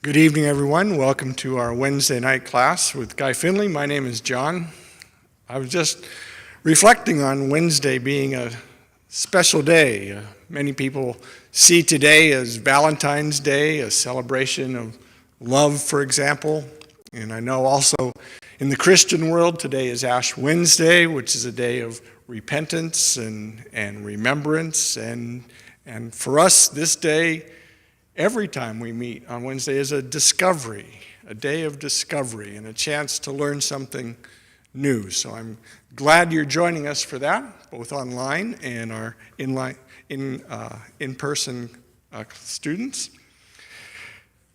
Good evening, everyone. Welcome to our Wednesday night class with Guy Finley. My name is John. I was just reflecting on Wednesday being a special day. Many people see today as Valentine's Day, a celebration of love, for example. And I know also in the Christian world, today is Ash Wednesday, which is a day of repentance and remembrance. And for us, this day, every time we meet on Wednesday is a discovery, a day of discovery, and a chance to learn something new. So I'm glad you're joining us for that, both online and our in-person students.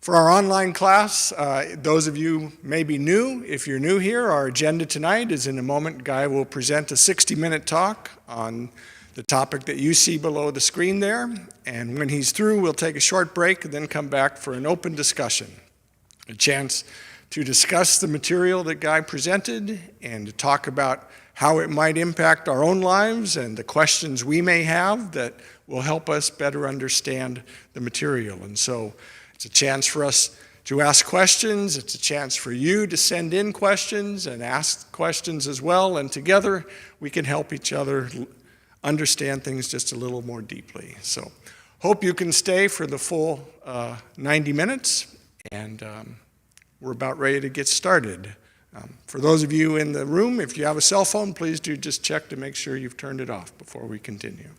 For our online class, those of you may be new. If you're new here, our agenda tonight is in a moment, Guy will present a 60-minute talk on the topic that you see below the screen there. And when he's through, we'll take a short break and then come back for an open discussion, a chance to discuss the material that Guy presented and to talk about how it might impact our own lives and the questions we may have that will help us better understand the material. And so it's a chance for us to ask questions. It's a chance for you to send in questions and ask questions as well. And together we can help each other understand things just a little more deeply. So hope you can stay for the full 90 minutes, and we're about ready to get started. For those of you in the room, if you have a cell phone, please do just check to make sure you've turned it off before we continue.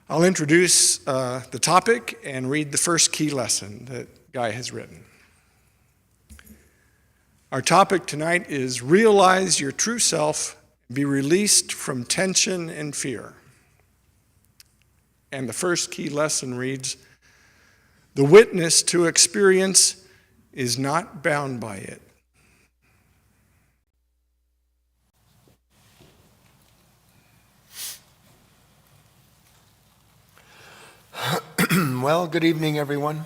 I'll introduce the topic and read the first key lesson that Guy has written. Our topic tonight is realize your true self, be released from tension and fear. And the first key lesson reads, the witness to experience is not bound by it. Well, good evening, everyone.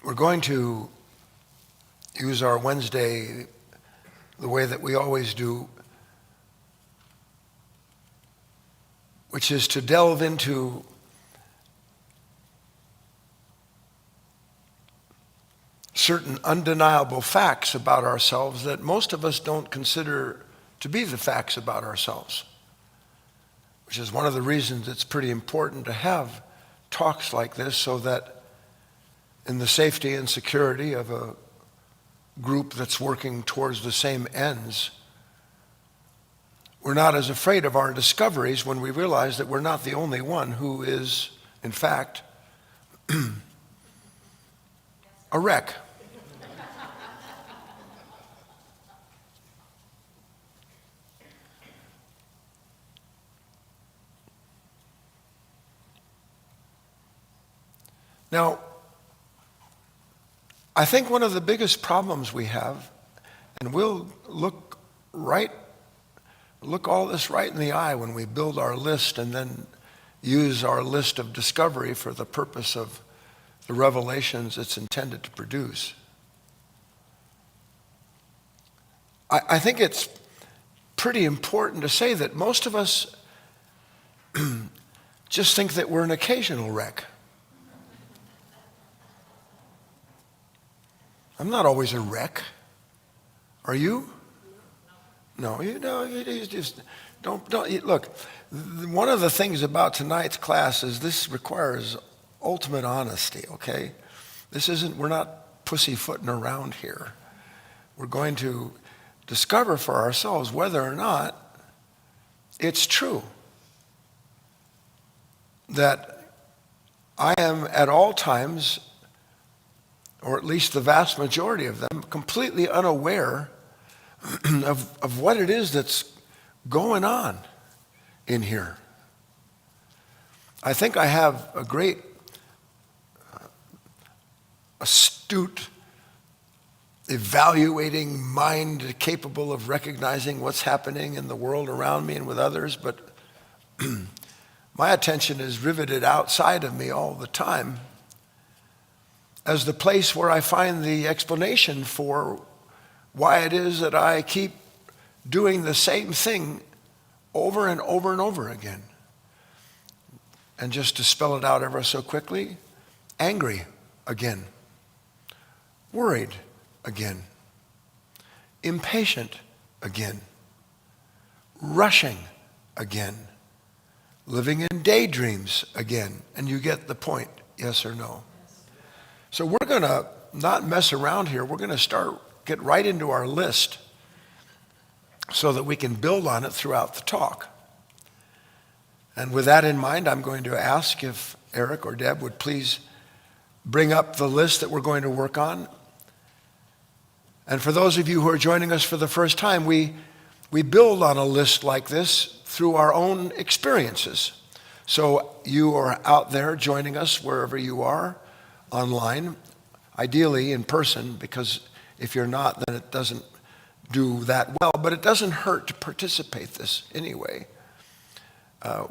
We're going to use our Wednesday the way that we always do, which is to delve into certain undeniable facts about ourselves that most of us don't consider to be the facts about ourselves, which is one of the reasons it's pretty important to have talks like this so that in the safety and security of a group that's working towards the same ends, we're not as afraid of our discoveries when we realize that we're not the only one who is, in fact, a wreck. Now, I think one of the biggest problems we have, and we'll look all this right in the eye when we build our list and then use our list of discovery for the purpose of the revelations it's intended to produce. I think it's pretty important to say that most of us just think that we're an occasional wreck. I'm not always a wreck. Are you? No, you just don't. Look, one of the things about tonight's class is this requires ultimate honesty, okay? We're not pussyfooting around here. We're going to discover for ourselves whether or not it's true that I am at all times, or at least the vast majority of them, completely unaware of what it is that's going on in here. I think I have a great, astute, evaluating mind capable of recognizing what's happening in the world around me and with others, but my attention is riveted outside of me all the time as the place where I find the explanation for why it is that I keep doing the same thing over and over and over again. And just to spell it out ever so quickly, angry again, worried again, impatient again, rushing again, living in daydreams again. And you get the point, yes or no? So we're going to not mess around here. We're going to get right into our list so that we can build on it throughout the talk. And with that in mind, I'm going to ask if Eric or Deb would please bring up the list that we're going to work on. And for those of you who are joining us for the first time, we build on a list like this through our own experiences. So you are out there joining us wherever you are, online, ideally in person, because if you're not, then it doesn't do that well. But it doesn't hurt to participate this anyway.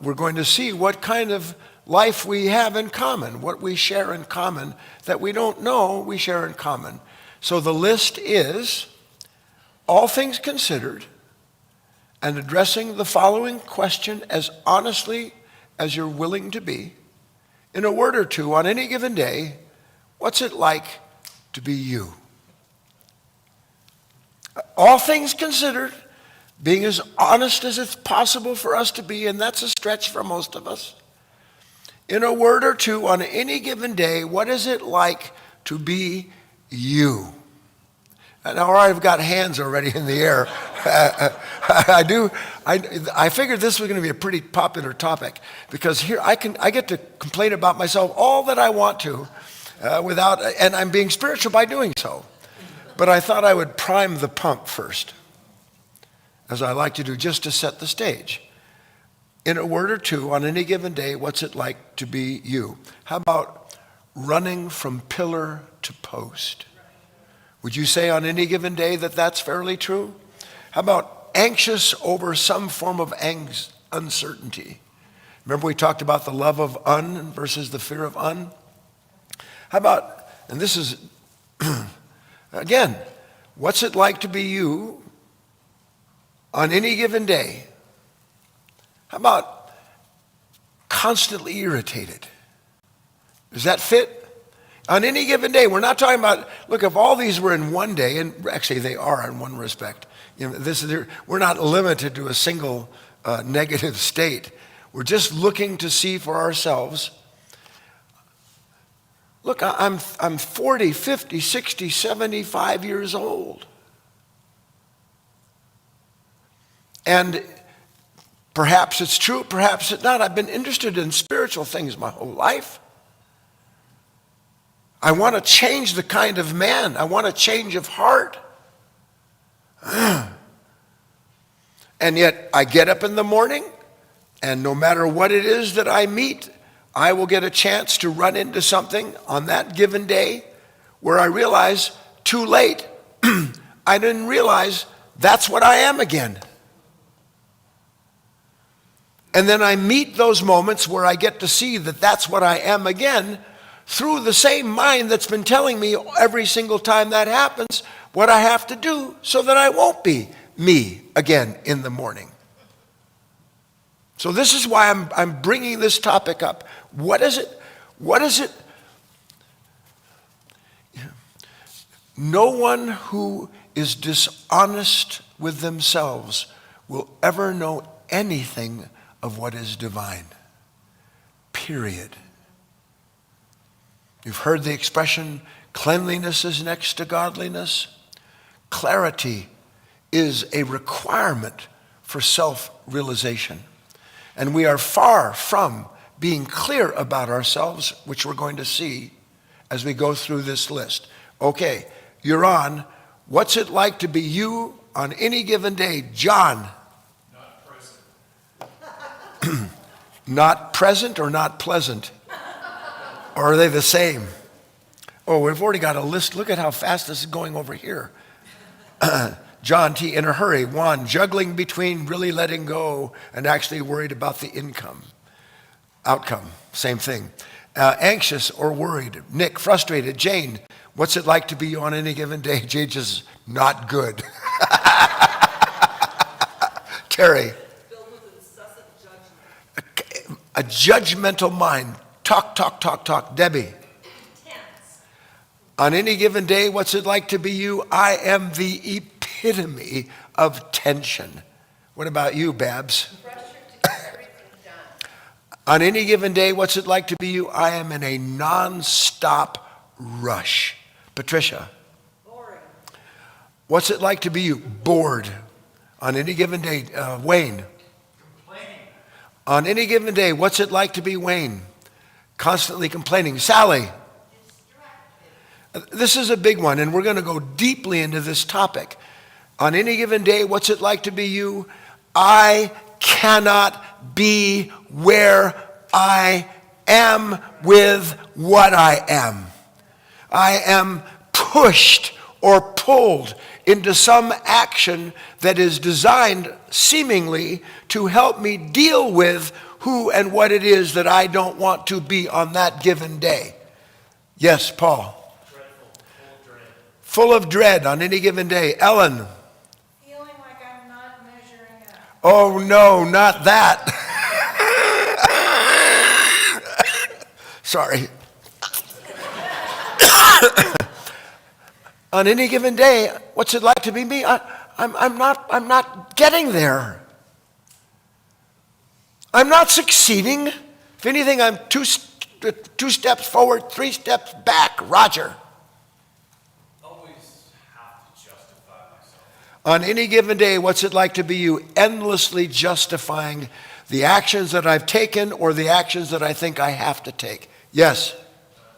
We're going to see what kind of life we have in common, what we share in common that we don't know we share in common. So the list is, all things considered, and addressing the following question as honestly as you're willing to be, in a word or two on any given day, what's it like to be you? All things considered, being as honest as it's possible for us to be, and that's a stretch for most of us. In a word or two on any given day, what is it like to be you? And I've got hands already in the air. I figured this was going to be a pretty popular topic, because here I get to complain about myself all that I want to, and I'm being spiritual by doing so. But I thought I would prime the pump first, as I like to do, just to set the stage. In a word or two on any given day, what's it like to be you? How about running from pillar to post? Would you say on any given day that that's fairly true? How about anxious over some form of uncertainty? Remember we talked about the love of versus the fear of How about, and this is, again, what's it like to be you on any given day? How about constantly irritated? Does that fit? On any given day, we're not talking about, look, if all these were in one day, and actually they are in one respect, we're not limited to a single negative state. We're just looking to see for ourselves. Look, I'm 40, 50, 60, 75 years old. And perhaps it's true, perhaps it's not. I've been interested in spiritual things my whole life. I want to change the kind of man. I want a change of heart. And yet I get up in the morning, and no matter what it is that I meet, I will get a chance to run into something on that given day where I realize, too late, I didn't realize that's what I am again. And then I meet those moments where I get to see that that's what I am again, through the same mind that's been telling me every single time that happens what I have to do so that I won't be me again in the morning. So this is why I'm bringing this topic up. What is it? No one who is dishonest with themselves will ever know anything of what is divine. Period. You've heard the expression, cleanliness is next to godliness. Clarity is a requirement for self-realization. And we are far from being clear about ourselves, which we're going to see as we go through this list. Okay, you're on. What's it like to be you on any given day? John. Not present. Not present or not pleasant? Or are they the same? Oh, we've already got a list. Look at how fast this is going over here. John T. In a hurry. Juan, juggling between really letting go and actually worried about the outcome. Same thing. Anxious or worried. Nick, frustrated. Jane, what's it like to be on any given day? Jane just not good. Terry. Filled with incessant judgment. A judgmental mind. Talk, talk, talk, talk. Debbie. Intense. On any given day, what's it like to be you? I am the epitome of tension. What about you, Babs? Pressure to get everything done. On any given day, what's it like to be you? I am in a non-stop rush. Patricia. Boring. What's it like to be you? Bored. On any given day, Wayne. Complaining. On any given day, what's it like to be Wayne? Constantly complaining. Sally. This is a big one, and we're going to go deeply into this topic. On any given day, what's it like to be you? I cannot be where I am with what I am. I am pushed or pulled into some action that is designed seemingly to help me deal with who and what it is that I don't want to be on that given day. Yes, Paul. Full of dread on any given day. Ellen. Feeling like I'm not measuring up. Oh no, not that. Sorry. On any given day, what's it like to be me? I'm not getting there. I'm not succeeding. If anything, I'm two steps forward, 3 steps back. Roger. Always have to justify myself. On any given day, what's it like to be you? Endlessly justifying the actions that I've taken or the actions that I think I have to take. Yes?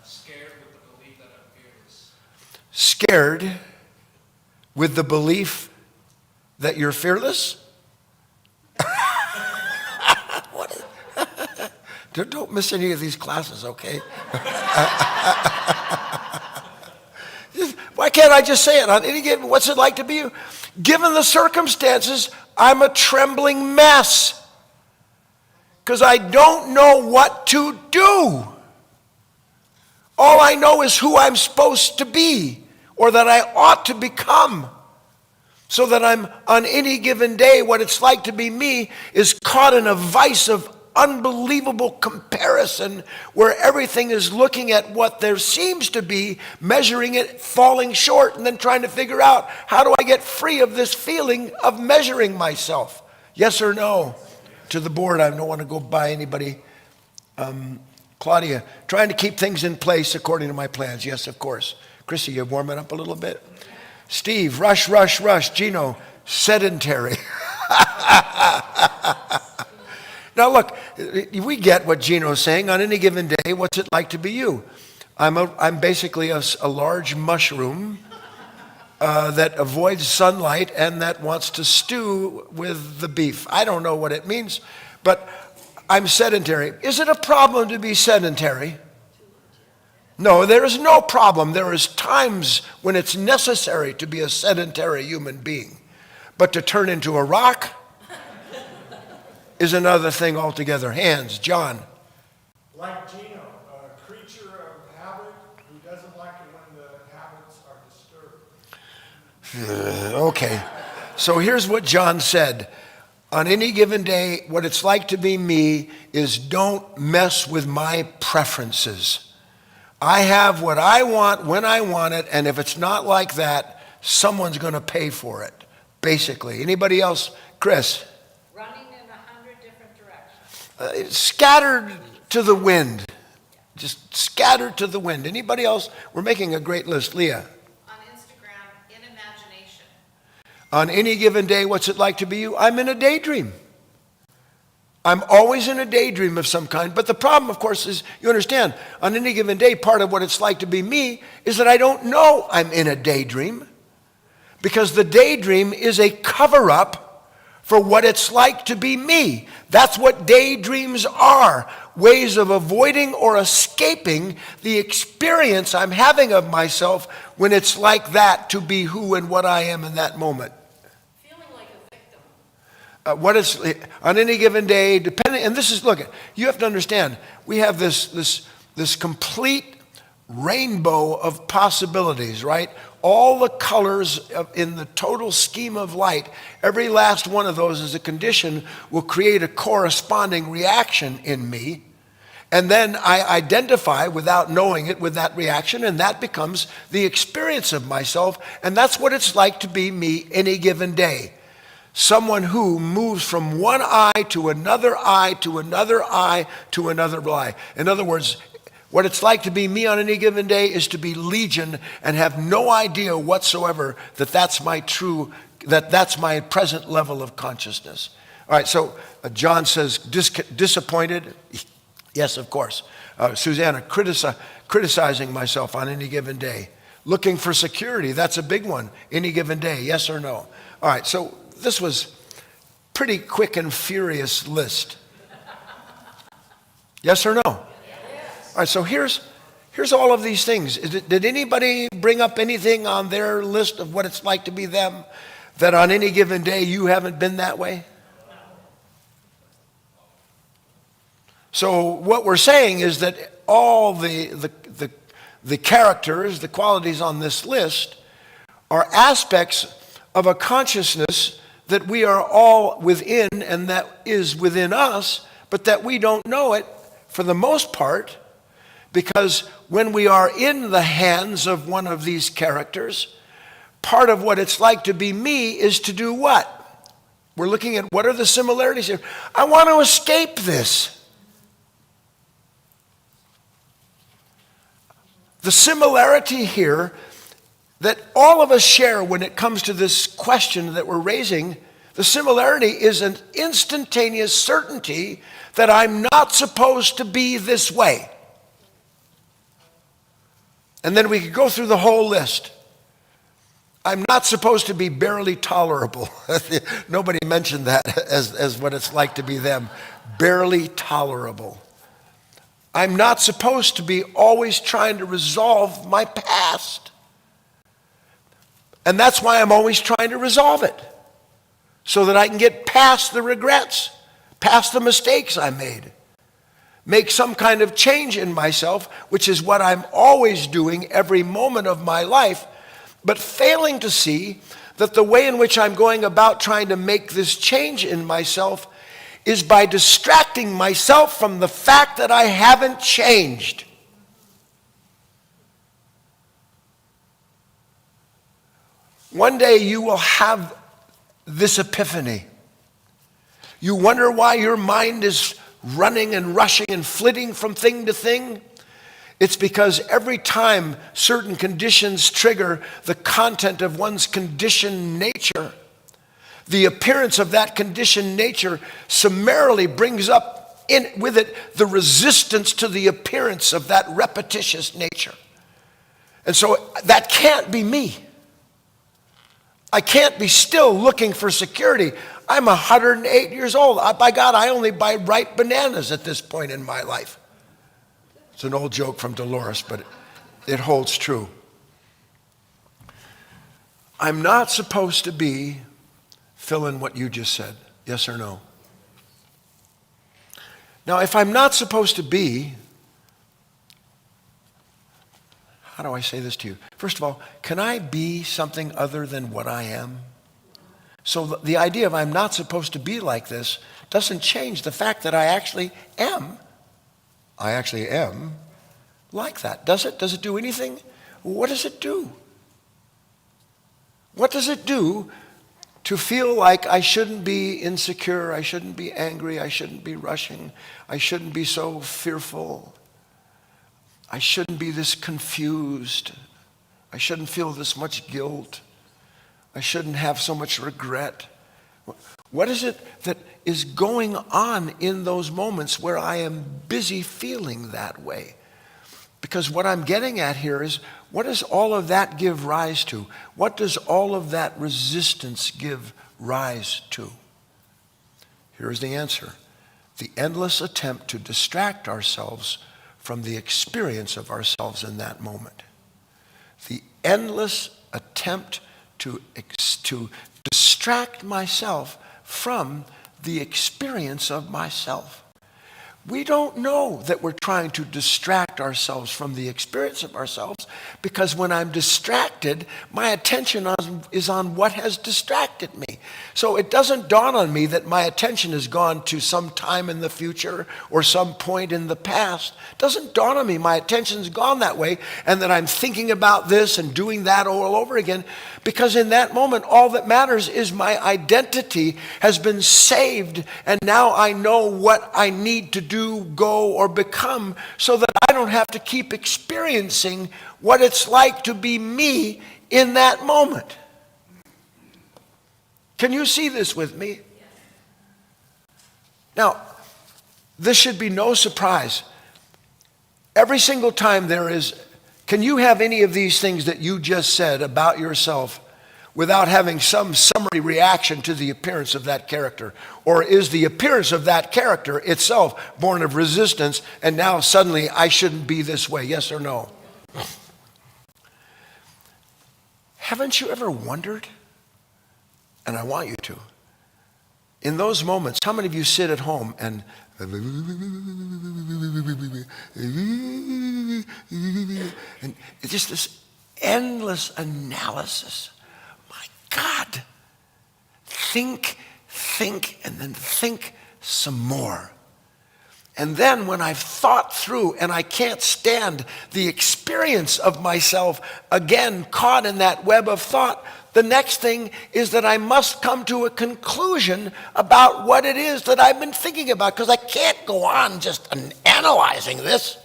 Scared with the belief that I'm fearless. Scared with the belief that you're fearless? Don't miss any of these classes, okay? Why can't I just say it? On any given, what's it like to be you? Given the circumstances, I'm a trembling mess because I don't know what to do. All I know is who I'm supposed to be or that I ought to become. So that I'm on any given day, what it's like to be me is caught in a vice of unbelievable comparison where everything is looking at what there seems to be, measuring it, falling short, and then trying to figure out how do I get free of this feeling of measuring myself? Yes or no? To the board, I don't want to go by anybody. Claudia, trying to keep things in place according to my plans. Yes, of course. Chrissy, you warming up a little bit? Steve, rush, rush, rush. Gino, sedentary. Now look, we get what Gino's saying. On any given day, what's it like to be you? I'm basically a large mushroom that avoids sunlight and that wants to stew with the beef. I don't know what it means, but I'm sedentary. Is it a problem to be sedentary? No, there is no problem. There is times when it's necessary to be a sedentary human being. But to turn into a rock is another thing altogether. Hands, John. Like Gino, a creature of habit who doesn't like it when the habits are disturbed. Okay. So here's what John said. On any given day, what it's like to be me is don't mess with my preferences. I have what I want when I want it, and if it's not like that, someone's going to pay for it, basically. Anybody else? Chris? Running in 100 different directions. Scattered to the wind. Just scattered to the wind. Anybody else? We're making a great list. Leah? On Instagram, in imagination. On any given day, what's it like to be you? I'm in a daydream. I'm always in a daydream of some kind. But the problem, of course, is you understand, on any given day, part of what it's like to be me is that I don't know I'm in a daydream because the daydream is a cover-up for what it's like to be me. That's what daydreams are, ways of avoiding or escaping the experience I'm having of myself when it's like that to be who and what I am in that moment. Feeling like a victim. What is on any given day, depending, and this is, look, you have to understand, we have this complete rainbow of possibilities, right? All the colors in the total scheme of light, every last one of those as a condition will create a corresponding reaction in me. And then I identify without knowing it with that reaction, and that becomes the experience of myself. And that's what it's like to be me any given day. Someone who moves from one eye to another eye to another eye to another eye. In other words, what it's like to be me on any given day is to be legion and have no idea whatsoever that that's my present level of consciousness. All right, so John says, disappointed? Yes, of course. Susanna, criticizing myself on any given day. Looking for security, that's a big one. Any given day, yes or no? All right, so this was pretty quick and furious list. Yes or no? All right, so here's all of these things. Did anybody bring up anything on their list of what it's like to be them that on any given day you haven't been that way? So what we're saying is that all the characters, the qualities on this list are aspects of a consciousness that we are all within and that is within us, but that we don't know it for the most part. Because when we are in the hands of one of these characters, part of what it's like to be me is to do what? We're looking at what are the similarities here. I want to escape this. The similarity here that all of us share when it comes to this question that we're raising, the similarity is an instantaneous certainty that I'm not supposed to be this way. And then we could go through the whole list. I'm not supposed to be barely tolerable. Nobody mentioned that as what it's like to be them. Barely tolerable. I'm not supposed to be always trying to resolve my past. And that's why I'm always trying to resolve it. So that I can get past the regrets, past the mistakes I made. Make some kind of change in myself, which is what I'm always doing every moment of my life, but failing to see that the way in which I'm going about trying to make this change in myself is by distracting myself from the fact that I haven't changed. One day you will have this epiphany. You wonder why your mind is running and rushing and flitting from thing to thing. It's because every time certain conditions trigger the content of one's conditioned nature, the appearance of that conditioned nature summarily brings up with it the resistance to the appearance of that repetitious nature. And so that can't be me. I can't be still looking for security. I'm 108 years old. By God, I only buy ripe bananas at this point in my life. It's an old joke from Dolores, but it holds true. I'm not supposed to be, fill in what you just said, yes or no. Now, if I'm not supposed to be, how do I say this to you? First of all, can I be something other than what I am? So the idea of I'm not supposed to be like this doesn't change the fact that I actually am. I actually am like that. Does it? Does it do anything? What does it do? What does it do to feel like I shouldn't be insecure, I shouldn't be angry, I shouldn't be rushing, I shouldn't be so fearful, I shouldn't be this confused, I shouldn't feel this much guilt, I shouldn't have so much regret? What is it that is going on in those moments where I am busy feeling that way? Because what I'm getting at here is, what does all of that give rise to? What does all of that resistance give rise to? Here's the answer. The endless attempt to distract ourselves from the experience of ourselves in that moment. The endless attempt to distract myself from the experience of myself. We don't know that we're trying to distract ourselves from the experience of ourselves, because when I'm distracted, my attention is on what has distracted me. So it doesn't dawn on me that my attention has gone to some time in the future or some point in the past. It doesn't dawn on me my attention's gone that way and that I'm thinking about this and doing that all over again, because in that moment, all that matters is my identity has been saved, and now I know what I need to do, go, or become, so that I don't have to keep experiencing what it's like to be me in that moment. Can you see this with me? Now, this should be no surprise. Every single time can you have any of these things that you just said about yourself without having some summary reaction to the appearance of that character? Or is the appearance of that character itself born of resistance, and now suddenly I shouldn't be this way? Yes or no? Haven't you ever wondered, and I want you to, in those moments, how many of you sit at home and it's just this endless analysis? My God, think, and then think some more. And then when I've thought through and I can't stand the experience of myself again caught in that web of thought, the next thing is that I must come to a conclusion about what it is that I've been thinking about, because I can't go on just analyzing this.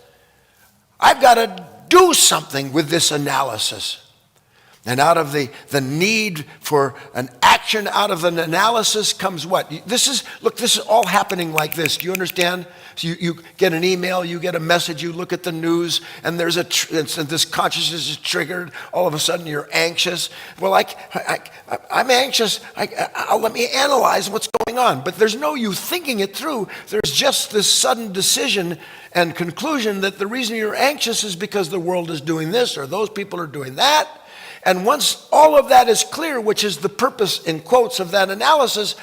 I've got to do something with this analysis. And out of the need for an action, out of an analysis comes what? This is all happening like this. Do you understand? So you get an email, you get a message, you look at the news, and there's this consciousness is triggered. All of a sudden you're anxious. Well, I'm anxious. Let me analyze what's going on. But there's no you thinking it through. There's just this sudden decision and conclusion that the reason you're anxious is because the world is doing this or those people are doing that. And once all of that is clear, which is the purpose, in quotes, of that analysis,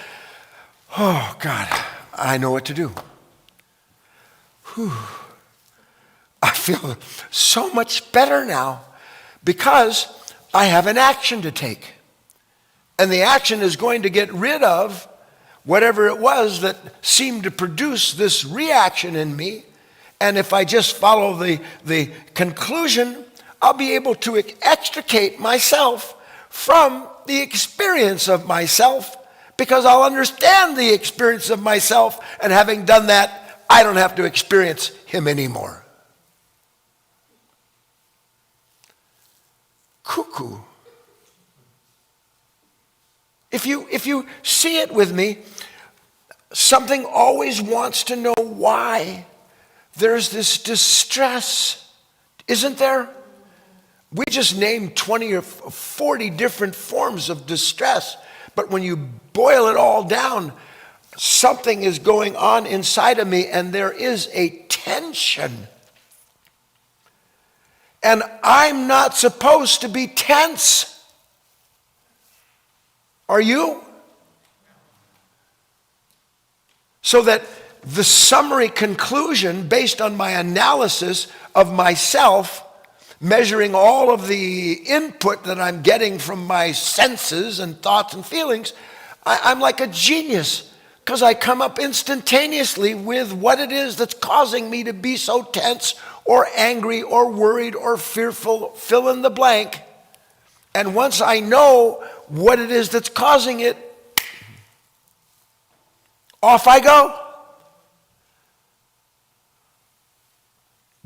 oh, God, I know what to do. Whew. I feel so much better now because I have an action to take. And the action is going to get rid of whatever it was that seemed to produce this reaction in me. And if I just follow the conclusion, I'll be able to extricate myself from the experience of myself, because I'll understand the experience of myself, and having done that, I don't have to experience him anymore. Cuckoo. If you see it with me, something always wants to know why there's this distress, isn't there? We just named 20 or 40 different forms of distress, but when you boil it all down, something is going on inside of me, and there is a tension. And I'm not supposed to be tense. Are you? So that the summary conclusion, based on my analysis of myself, measuring all of the input that I'm getting from my senses and thoughts and feelings, I'm like a genius, because I come up instantaneously with what it is that's causing me to be so tense or angry or worried or fearful, fill in the blank. And once I know what it is that's causing it, off I go.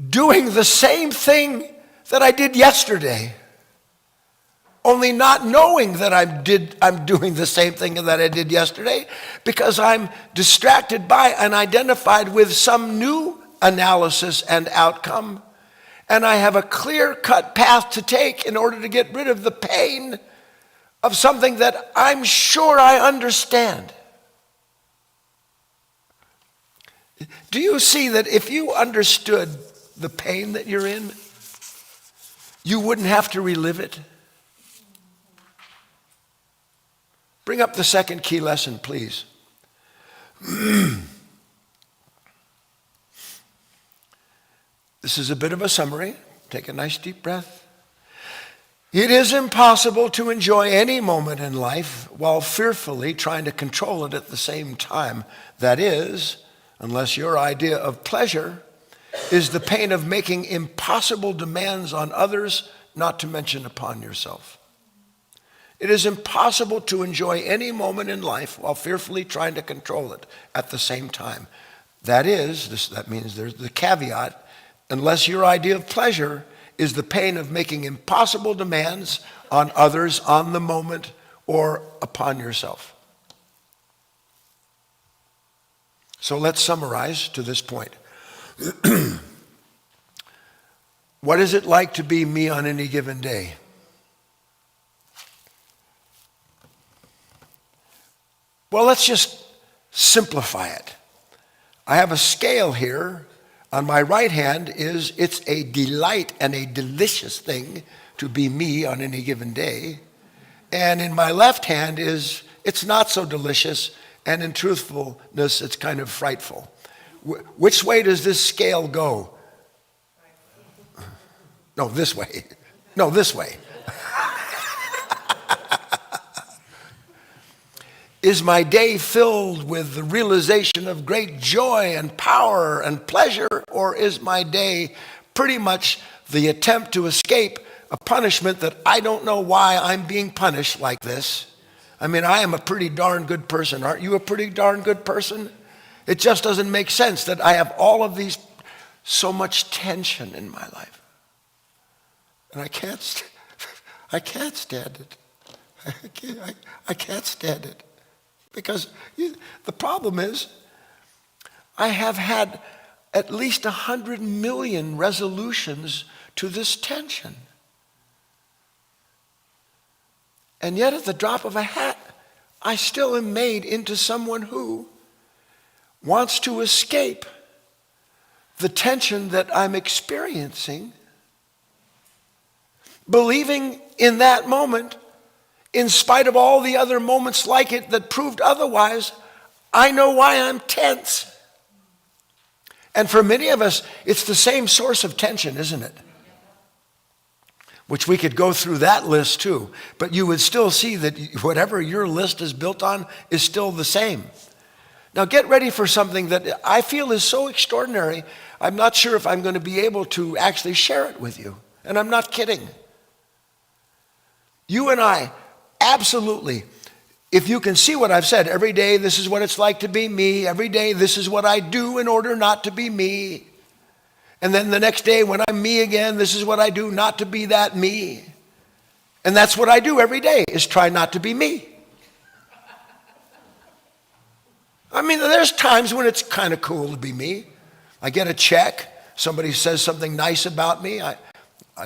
Doing the same thing that I did yesterday, only not knowing that I'm doing the same thing that I did yesterday, because I'm distracted by and identified with some new analysis and outcome, and I have a clear-cut path to take in order to get rid of the pain of something that I'm sure I understand. Do you see that if you understood the pain that you're in, you wouldn't have to relive it? Bring up the second key lesson, please. This is a bit of a summary. Take a nice deep breath. It is impossible to enjoy any moment in life while fearfully trying to control it at the same time. That is, unless your idea of pleasure is the pain of making impossible demands on others, not to mention upon yourself. It is impossible to enjoy any moment in life while fearfully trying to control it at the same time. That means there's the caveat, unless your idea of pleasure is the pain of making impossible demands on others, on the moment, or upon yourself. So let's summarize to this point. What is it like to be me on any given day? Well, let's just simplify it. I have a scale here. On my right hand it's a delight and a delicious thing to be me on any given day. And in my left hand it's not so delicious, and in truthfulness, it's kind of frightful. Which way does this scale go? No, this way. No, this way. Is my day filled with the realization of great joy and power and pleasure, or is my day pretty much the attempt to escape a punishment that I don't know why I'm being punished like this? I mean, I am a pretty darn good person. Aren't you a pretty darn good person? It just doesn't make sense that I have all of these, so much tension in my life. And I can't stand it. I can't stand it. Because the problem is, I have had at least 100 million resolutions to this tension. And yet at the drop of a hat, I still am made into someone who wants to escape the tension that I'm experiencing, believing in that moment, in spite of all the other moments like it that proved otherwise, I know why I'm tense. And for many of us, it's the same source of tension, isn't it? Which we could go through that list too, but you would still see that whatever your list is built on is still the same. Now get ready for something that I feel is so extraordinary, I'm not sure if I'm going to be able to actually share it with you. And I'm not kidding. You and I, absolutely, if you can see what I've said, every day this is what it's like to be me, every day this is what I do in order not to be me. And then the next day when I'm me again, this is what I do not to be that me. And that's what I do every day, is try not to be me. I mean, there's times when it's kind of cool to be me. I get a check, somebody says something nice about me, I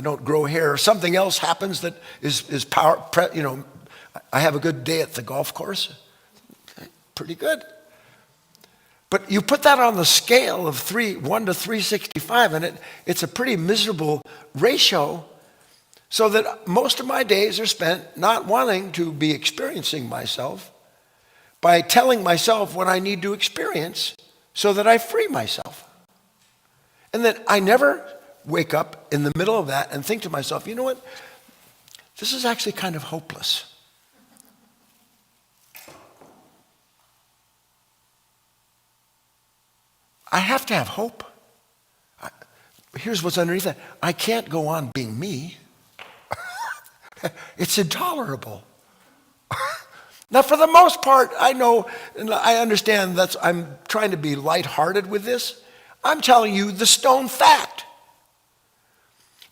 don't grow hair, or something else happens that is I have a good day at the golf course. Pretty good. But you put that on the scale of 1 to 365, and it's a pretty miserable ratio, so that most of my days are spent not wanting to be experiencing myself, by telling myself what I need to experience so that I free myself. And then I never wake up in the middle of that and think to myself, you know what? This is actually kind of hopeless. I have to have hope. Here's what's underneath that. I can't go on being me. It's intolerable. Now, for the most part, I know, and I understand that I'm trying to be lighthearted with this. I'm telling you the stone fact.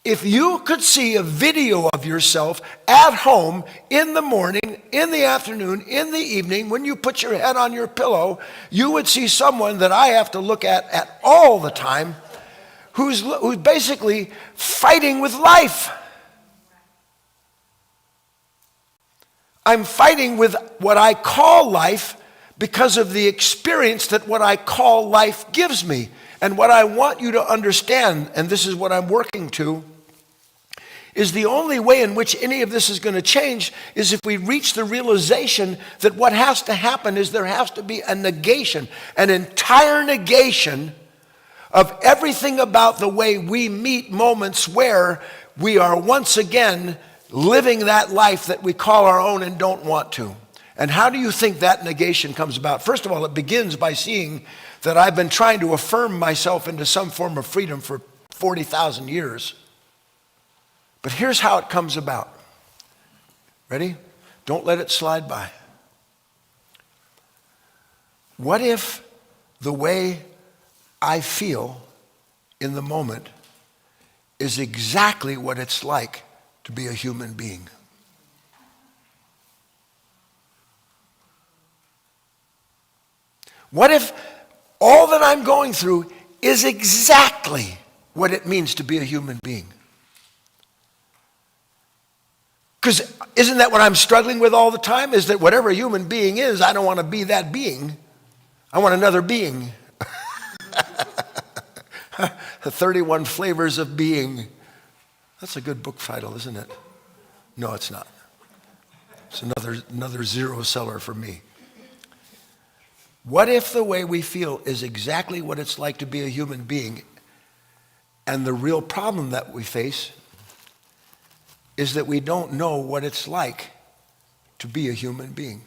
If you could see a video of yourself at home in the morning, in the afternoon, in the evening, when you put your head on your pillow, you would see someone that I have to look at all the time, who's basically fighting with life. I'm fighting with what I call life because of the experience that what I call life gives me. And what I want you to understand, and this is what I'm working to, is the only way in which any of this is going to change is if we reach the realization that what has to happen is there has to be a negation, an entire negation of everything about the way we meet moments where we are once again living that life that we call our own and don't want to. And how do you think that negation comes about? First of all, it begins by seeing that I've been trying to affirm myself into some form of freedom for 40,000 years. But here's how it comes about. Ready? Don't let it slide by. What if the way I feel in the moment is exactly what it's like to be a human being? What if all that I'm going through is exactly what it means to be a human being? Because isn't that what I'm struggling with all the time? Is that whatever a human being is, I don't want to be that being. I want another being. 31 Flavors of Being. That's a good book title, isn't it? No, it's not. It's another zero seller for me. What if the way we feel is exactly what it's like to be a human being, and the real problem that we face is that we don't know what it's like to be a human being?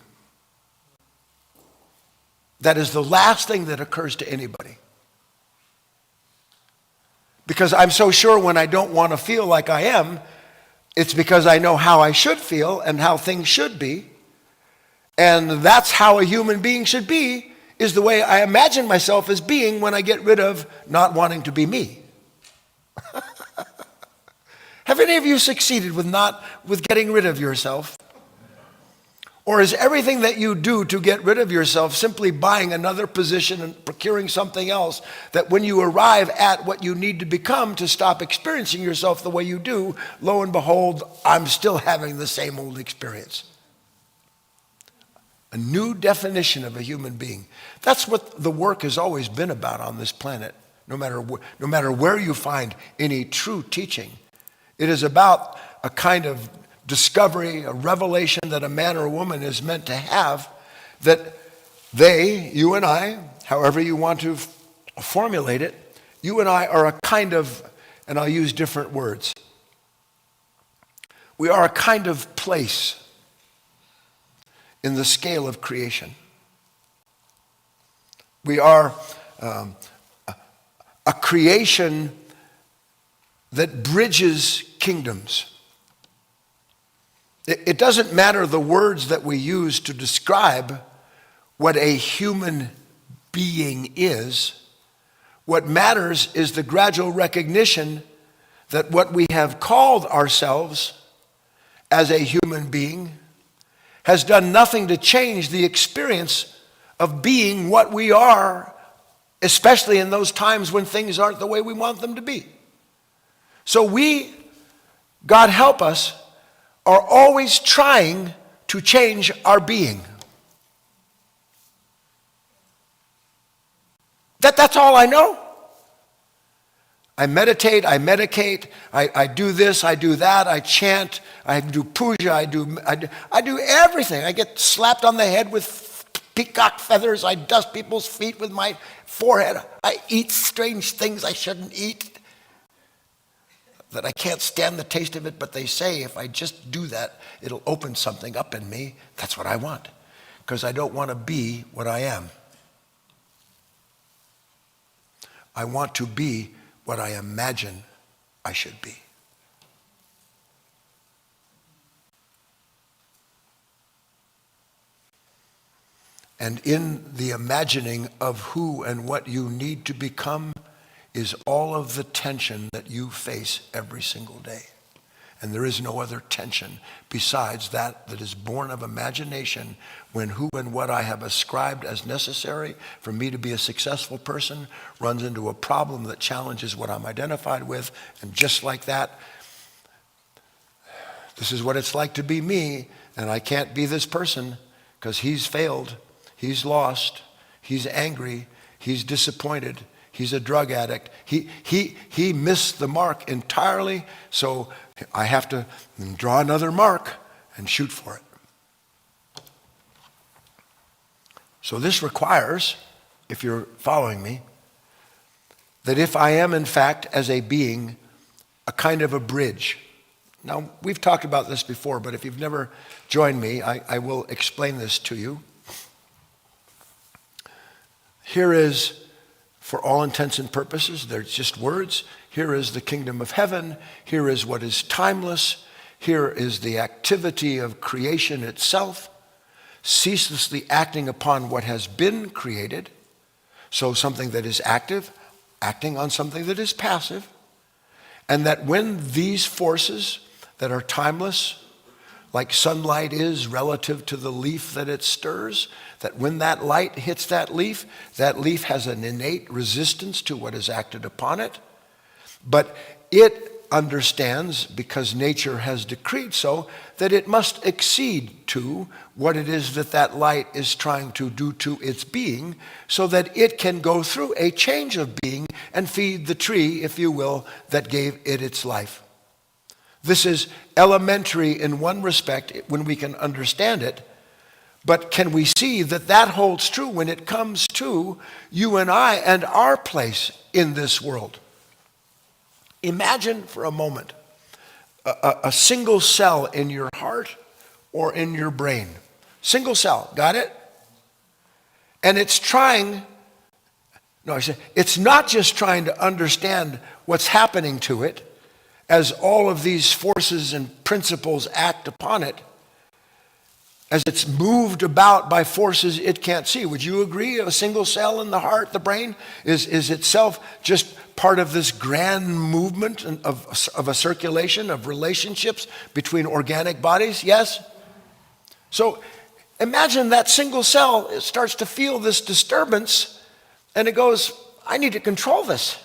That is the last thing that occurs to anybody. Because I'm so sure when I don't want to feel like I am, it's because I know how I should feel and how things should be. And that's how a human being should be, is the way I imagine myself as being when I get rid of not wanting to be me. Have any of you succeeded with getting rid of yourself? Or is everything that you do to get rid of yourself simply buying another position and procuring something else, that when you arrive at what you need to become to stop experiencing yourself the way you do, lo and behold, I'm still having the same old experience? A new definition of a human being. That's what the work has always been about on this planet, no matter where you find any true teaching. It is about a kind of discovery, a revelation that a man or a woman is meant to have, that they, you and I, however you want to formulate it, you and I are a kind of, and I'll use different words, we are a kind of place in the scale of creation. We are a creation that bridges kingdoms. It doesn't matter the words that we use to describe what a human being is. What matters is the gradual recognition that what we have called ourselves as a human being has done nothing to change the experience of being what we are, especially in those times when things aren't the way we want them to be. So we, God help us, are always trying to change our being. That's all I know. I meditate, I medicate, I do this, I do that, I chant, I do puja, I do everything. I get slapped on the head with peacock feathers, I dust people's feet with my forehead, I eat strange things I shouldn't eat, that I can't stand the taste of it, but they say if I just do that, it'll open something up in me. That's what I want, because I don't want to be what I am. I want to be what I imagine I should be. And in the imagining of who and what you need to become is all of the tension that you face every single day. And there is no other tension besides that is born of imagination, when who and what I have ascribed as necessary for me to be a successful person runs into a problem that challenges what I'm identified with. And just like that, this is what it's like to be me, and I can't be this person because he's failed, he's lost, he's angry, he's disappointed, he's a drug addict. He missed the mark entirely, so I have to draw another mark and shoot for it. So this requires, if you're following me, that if I am in fact as a being, a kind of a bridge. Now, we've talked about this before, but if you've never joined me, I will explain this to you. Here is, for all intents and purposes, they're just words. Here is the kingdom of heaven. Here is what is timeless. Here is the activity of creation itself, ceaselessly acting upon what has been created. So something that is active, acting on something that is passive. And that when these forces that are timeless, like sunlight is relative to the leaf that it stirs, that when that light hits that leaf has an innate resistance to what is acted upon it. But it understands, because nature has decreed so, that it must exceed to what it is that that light is trying to do to its being, so that it can go through a change of being and feed the tree, if you will, that gave it its life. This is elementary in one respect when we can understand it, but can we see that that holds true when it comes to you and I and our place in this world? Imagine for a moment a single cell in your heart or in your brain. Single cell, got it? And it's not just trying to understand what's happening to it as all of these forces and principles act upon it, as it's moved about by forces it can't see. Would you agree? A single cell in the heart, the brain, is itself just part of this grand movement of a circulation of relationships between organic bodies? Yes? So imagine that single cell, it starts to feel this disturbance, and it goes, I need to control this.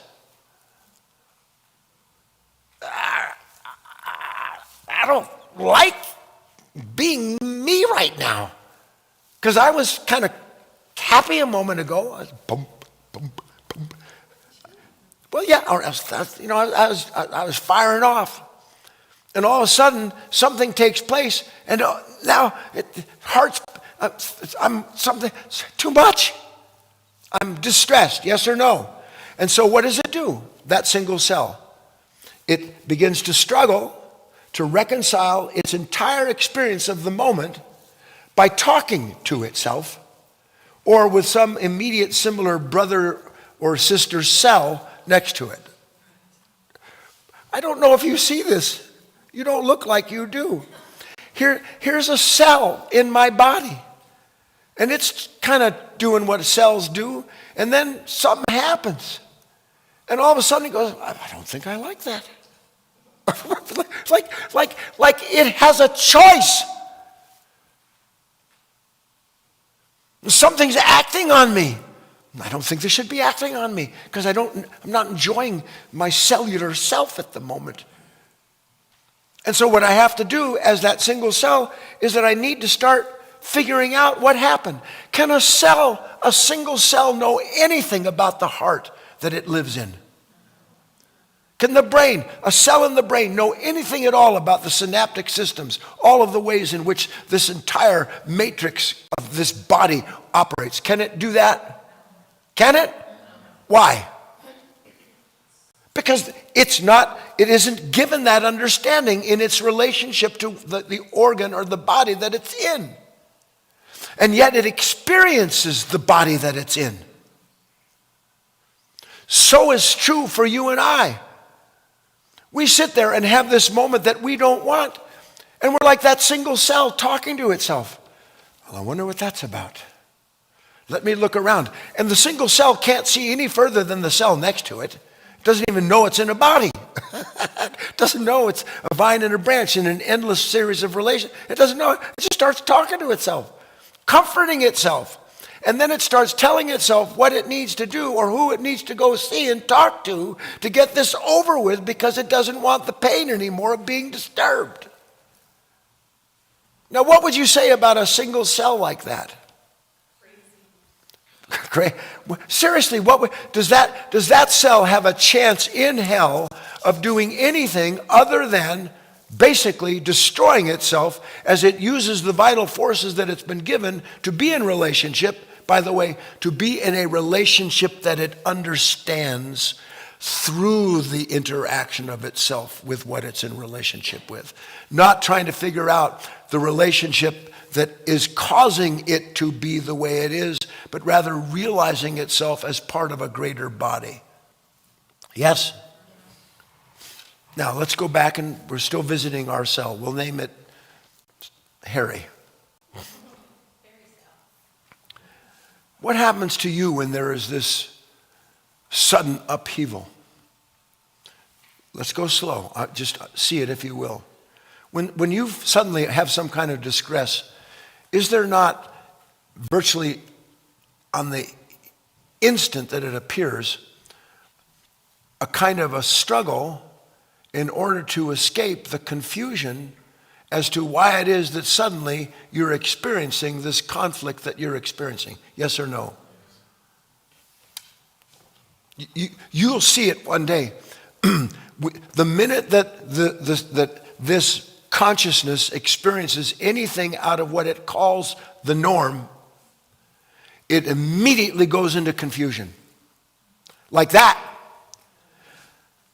I don't like being me right now. Because I was kind of happy a moment ago. I was bump, bump, bump. Well, yeah, I was firing off. And all of a sudden, something takes place, and now something too much. I'm distressed, yes or no? And so what does it do? That single cell, it begins to struggle to reconcile its entire experience of the moment by talking to itself or with some immediate similar brother or sister cell next to it. I don't know if you see this. You don't look like you do. Here's a cell in my body, and it's kind of doing what cells do, and then something happens. And all of a sudden it goes, I don't think I like that. like it has a choice. Something's acting on me. I don't think this should be acting on me because I'm not enjoying my cellular self at the moment. And so what I have to do as that single cell is that I need to start figuring out what happened. Can a single cell know anything about the heart that it lives in? Can the brain, a cell in the brain, know anything at all about the synaptic systems, all of the ways in which this entire matrix of this body operates? Can it do that? Can it? Why? Because it isn't given that understanding in its relationship to the organ or the body that it's in. And yet it experiences the body that it's in. So is true for you and I. We sit there and have this moment that we don't want, and we're like that single cell talking to itself. Well, I wonder what that's about. Let me look around. And the single cell can't see any further than the cell next to it. It doesn't even know it's in a body. It doesn't know it's a vine and a branch in an endless series of relations. It doesn't know. It just starts talking to itself, comforting itself. And then it starts telling itself what it needs to do or who it needs to go see and talk to get this over with because it doesn't want the pain anymore of being disturbed. Now, what would you say about a single cell like that? Crazy. Seriously, does that cell have a chance in hell of doing anything other than basically destroying itself as it uses the vital forces that it's been given to be in relationship, by the way, to be in a relationship that it understands through the interaction of itself with what it's in relationship with. Not trying to figure out the relationship that is causing it to be the way it is, but rather realizing itself as part of a greater body. Yes? Now, let's go back, and we're still visiting our cell. We'll name it Harry. What happens to you when there is this sudden upheaval? Let's go slow. Just see it, if you will. When you suddenly have some kind of distress, is there not virtually on the instant that it appears a kind of a struggle in order to escape the confusion as to why it is that suddenly you're experiencing this conflict that you're experiencing? Yes or no? You'll see it one day. The minute that that this consciousness experiences anything out of what it calls the norm, it immediately goes into confusion. Like that.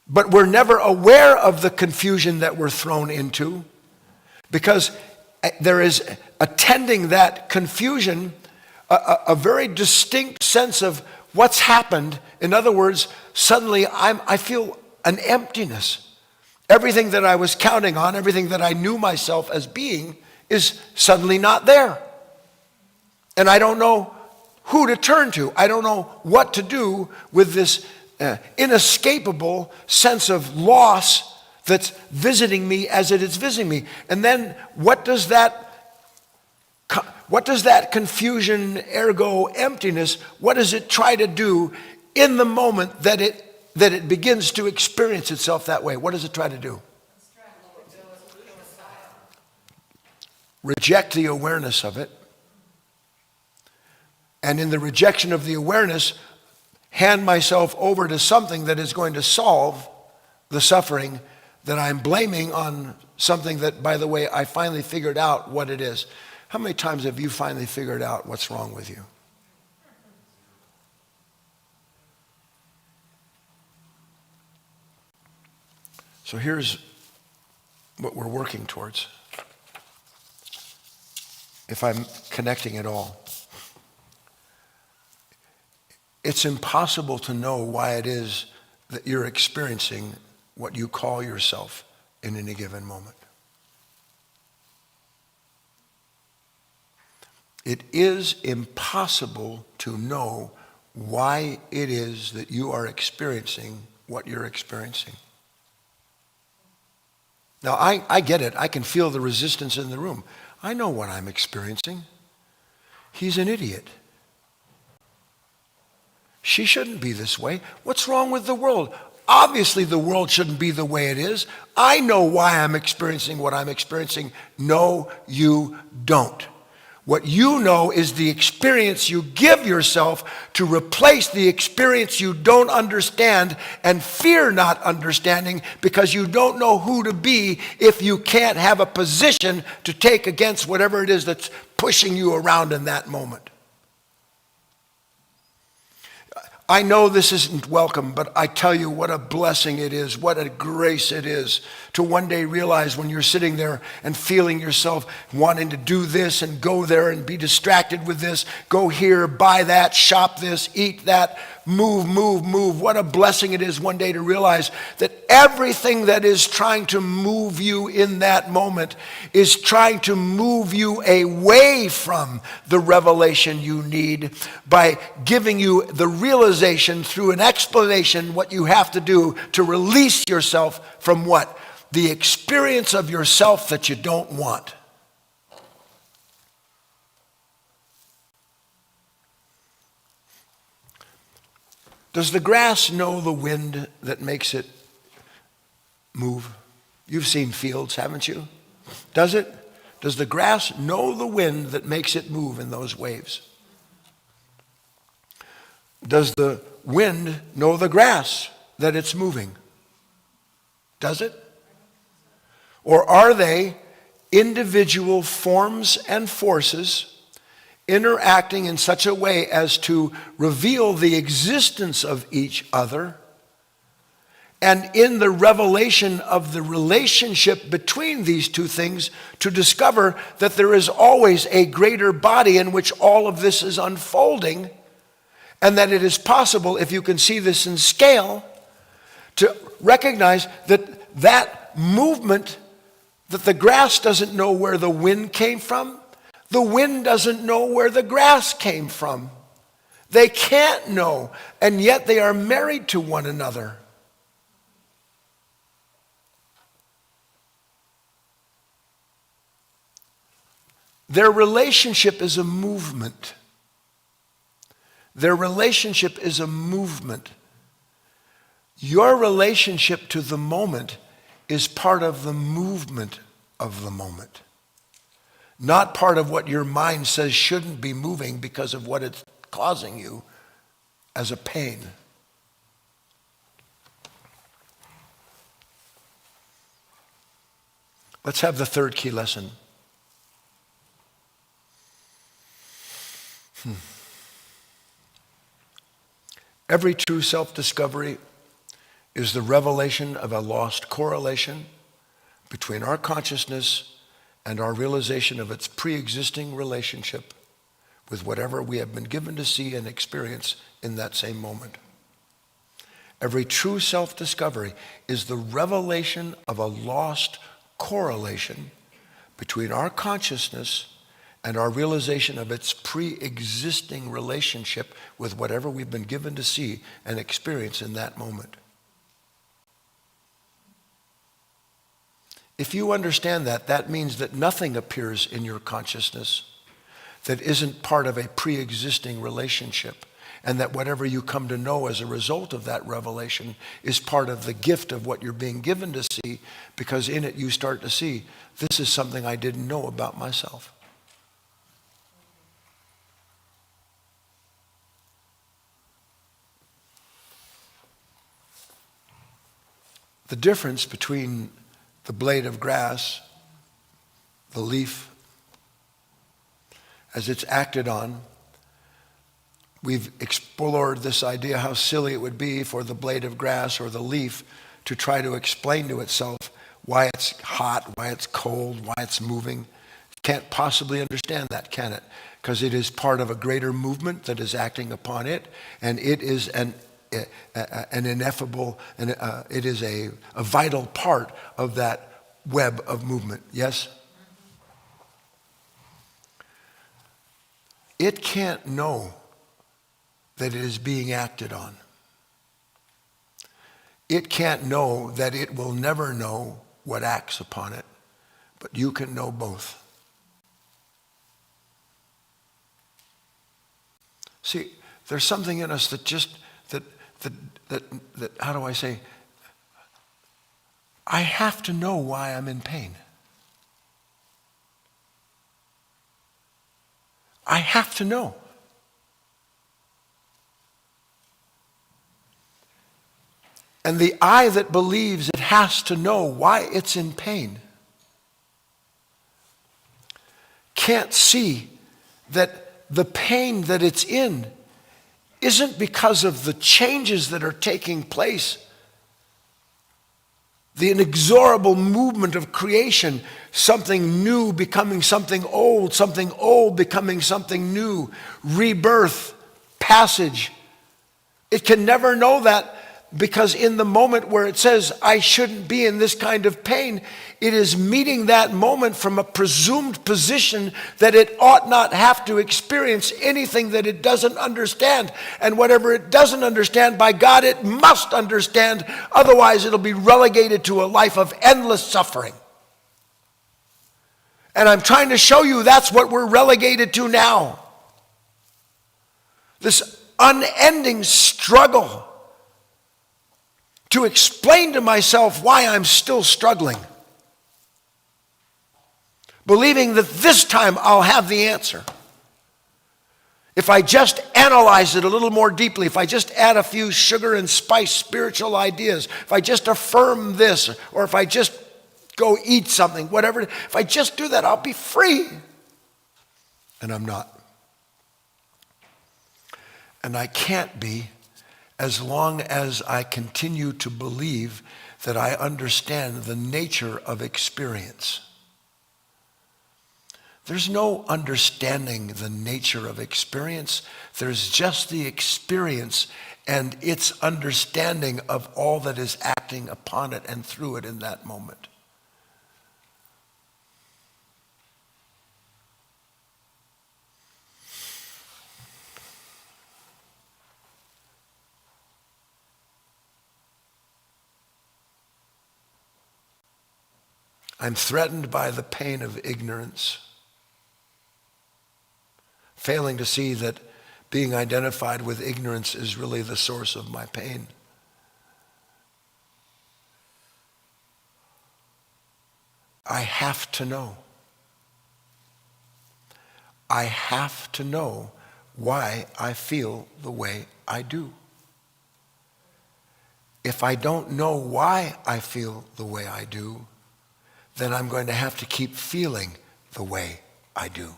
But we're never aware of the confusion that we're thrown into, because there is attending that confusion a very distinct sense of what's happened. In other words, suddenly I feel an emptiness. Everything that I was counting on, everything that I knew myself as being, is suddenly not there. And I don't know who to turn to. I don't know what to do with this inescapable sense of loss that's visiting me as it is visiting me. And then what does that confusion, ergo emptiness, what does it try to do in the moment that it begins to experience itself that way? What does it try to do? Reject the awareness of it. And in the rejection of the awareness, hand myself over to something that is going to solve the suffering that I'm blaming on something that, by the way, I finally figured out what it is. How many times have you finally figured out what's wrong with you? So here's what we're working towards, if I'm connecting at all. It's impossible to know why it is that you're experiencing what you call yourself in any given moment. It is impossible to know why it is that you are experiencing what you're experiencing. Now, I get it. I can feel the resistance in the room. I know what I'm experiencing. He's an idiot. She shouldn't be this way. What's wrong with the world? Obviously, the world shouldn't be the way it is. I know why I'm experiencing what I'm experiencing. No, you don't. What you know is the experience you give yourself to replace the experience you don't understand and fear not understanding, because you don't know who to be if you can't have a position to take against whatever it is that's pushing you around in that moment. I know this isn't welcome, but I tell you what a blessing it is, what a grace it is to one day realize when you're sitting there and feeling yourself wanting to do this and go there and be distracted with this, go here, buy that, shop this, eat that, move. What a blessing it is one day to realize that everything that is trying to move you in that moment is trying to move you away from the revelation you need by giving you the realization through an explanation what you have to do to release yourself from what? The experience of yourself that you don't want. Does the grass know the wind that makes it move? You've seen fields, haven't you? Does it? Does the grass know the wind that makes it move in those waves? Does the wind know the grass that it's moving? Does it? Or are they individual forms and forces interacting in such a way as to reveal the existence of each other, and in the revelation of the relationship between these two things, to discover that there is always a greater body in which all of this is unfolding, and that it is possible, if you can see this in scale, to recognize that that movement, that the grass doesn't know where the wind came from, the wind doesn't know where the grass came from. They can't know, and yet they are married to one another. Their relationship is a movement. Their relationship is a movement. Your relationship to the moment is part of the movement of the moment, not part of what your mind says shouldn't be moving because of what it's causing you as a pain. Let's have the third key lesson. Every true self-discovery is the revelation of a lost correlation between our consciousness and our realization of its pre-existing relationship with whatever we have been given to see and experience in that same moment. Every true self-discovery is the revelation of a lost correlation between our consciousness and our realization of its pre-existing relationship with whatever we've been given to see and experience in that moment. If you understand that, that means that nothing appears in your consciousness that isn't part of a pre-existing relationship, and that whatever you come to know as a result of that revelation is part of the gift of what you're being given to see, because in it you start to see, this is something I didn't know about myself. The difference between the blade of grass, the leaf, as it's acted on, we've explored this idea how silly it would be for the blade of grass or the leaf to try to explain to itself why it's hot, why it's cold, why it's moving. Can't possibly understand that, can it? Because it is part of a greater movement that is acting upon it, and it is an ineffable, and it is a vital part of that web of movement. Yes? It can't know that it is being acted on. It can't know that it will never know what acts upon it, but you can know both. See, there's something in us that just, that how do I say, I have to know why I'm in pain. I have to know. And the I that believes it has to know why it's in pain can't see that the pain that it's in isn't because of the changes that are taking place, the inexorable movement of creation, something new becoming something old becoming something new, rebirth, passage. It can never know that, because in the moment where it says, I shouldn't be in this kind of pain, it is meeting that moment from a presumed position that it ought not have to experience anything that it doesn't understand. And whatever it doesn't understand, by God, it must understand. Otherwise, it'll be relegated to a life of endless suffering. And I'm trying to show you that's what we're relegated to now. This unending struggle to explain to myself why I'm still struggling, believing that this time I'll have the answer. If I just analyze it a little more deeply, if I just add a few sugar and spice spiritual ideas, if I just affirm this, or if I just go eat something, whatever, if I just do that, I'll be free. And I'm not. And I can't be, as long as I continue to believe that I understand the nature of experience. There's no understanding the nature of experience. There's just the experience and its understanding of all that is acting upon it and through it in that moment. I'm threatened by the pain of ignorance, failing to see that being identified with ignorance is really the source of my pain. I have to know. I have to know why I feel the way I do. If I don't know why I feel the way I do, then I'm going to have to keep feeling the way I do.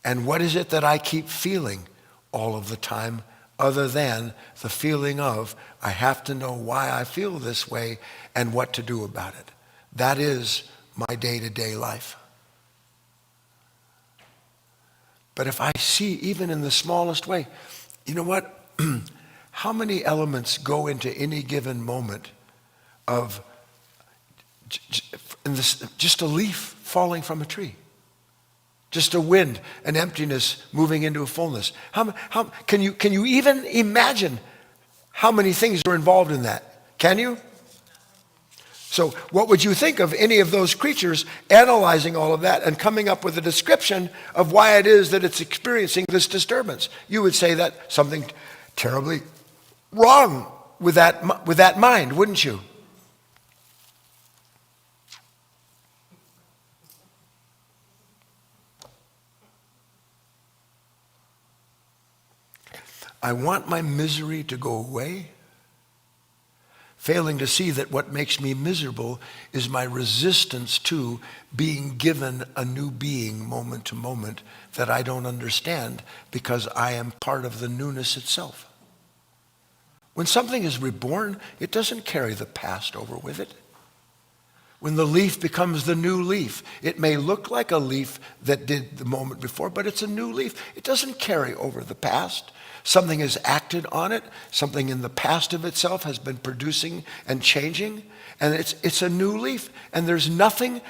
And what is it that I keep feeling all of the time other than the feeling of I have to know why I feel this way and what to do about it? That is my day-to-day life. But if I see even in the smallest way, you know what? How many elements go into any given moment of just a leaf falling from a tree? Just a wind, an emptiness moving into a fullness. Can you even imagine how many things are involved in that? Can you? So what would you think of any of those creatures analyzing all of that and coming up with a description of why it is that it's experiencing this disturbance? You would say that something terribly wrong with that mind, wouldn't you? I want my misery to go away, failing to see that what makes me miserable is my resistance to being given a new being moment to moment that I don't understand because I am part of the newness itself. When something is reborn, it doesn't carry the past over with it. When the leaf becomes the new leaf, it may look like a leaf that did the moment before, but it's a new leaf. It doesn't carry over the past. Something has acted on it. Something in the past of itself has been producing and changing. And it's a new leaf. And there's no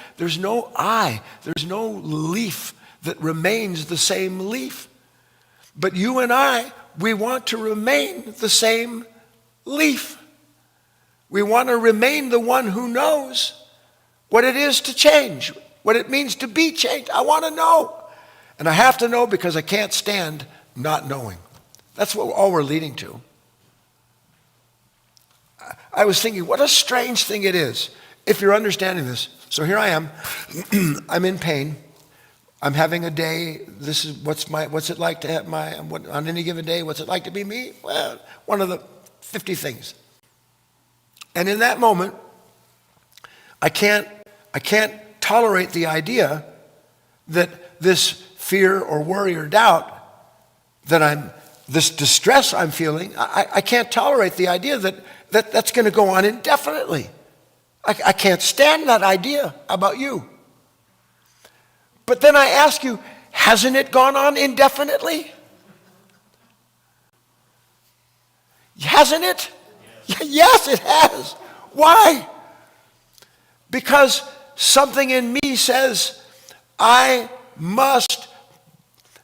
leaf that remains the same leaf. But you and I, we want to remain the same leaf. We want to remain the one who knows what it is to change, what it means to be changed. I want to know. And I have to know because I can't stand not knowing. That's all we're leading to. I was thinking, what a strange thing it is, if you're understanding this. So here I am. I'm in pain. I'm having a day. This is what's it like to have on any given day, what's it like to be me? Well, one of the 50 things. And in that moment, I can't tolerate the idea that this fear or worry or doubt this distress I'm feeling, I can't tolerate the idea that's going to go on indefinitely. I can't stand that idea about you. But then I ask you, hasn't it gone on indefinitely? Hasn't it? Yes, it has. Why? Because something in me says, I must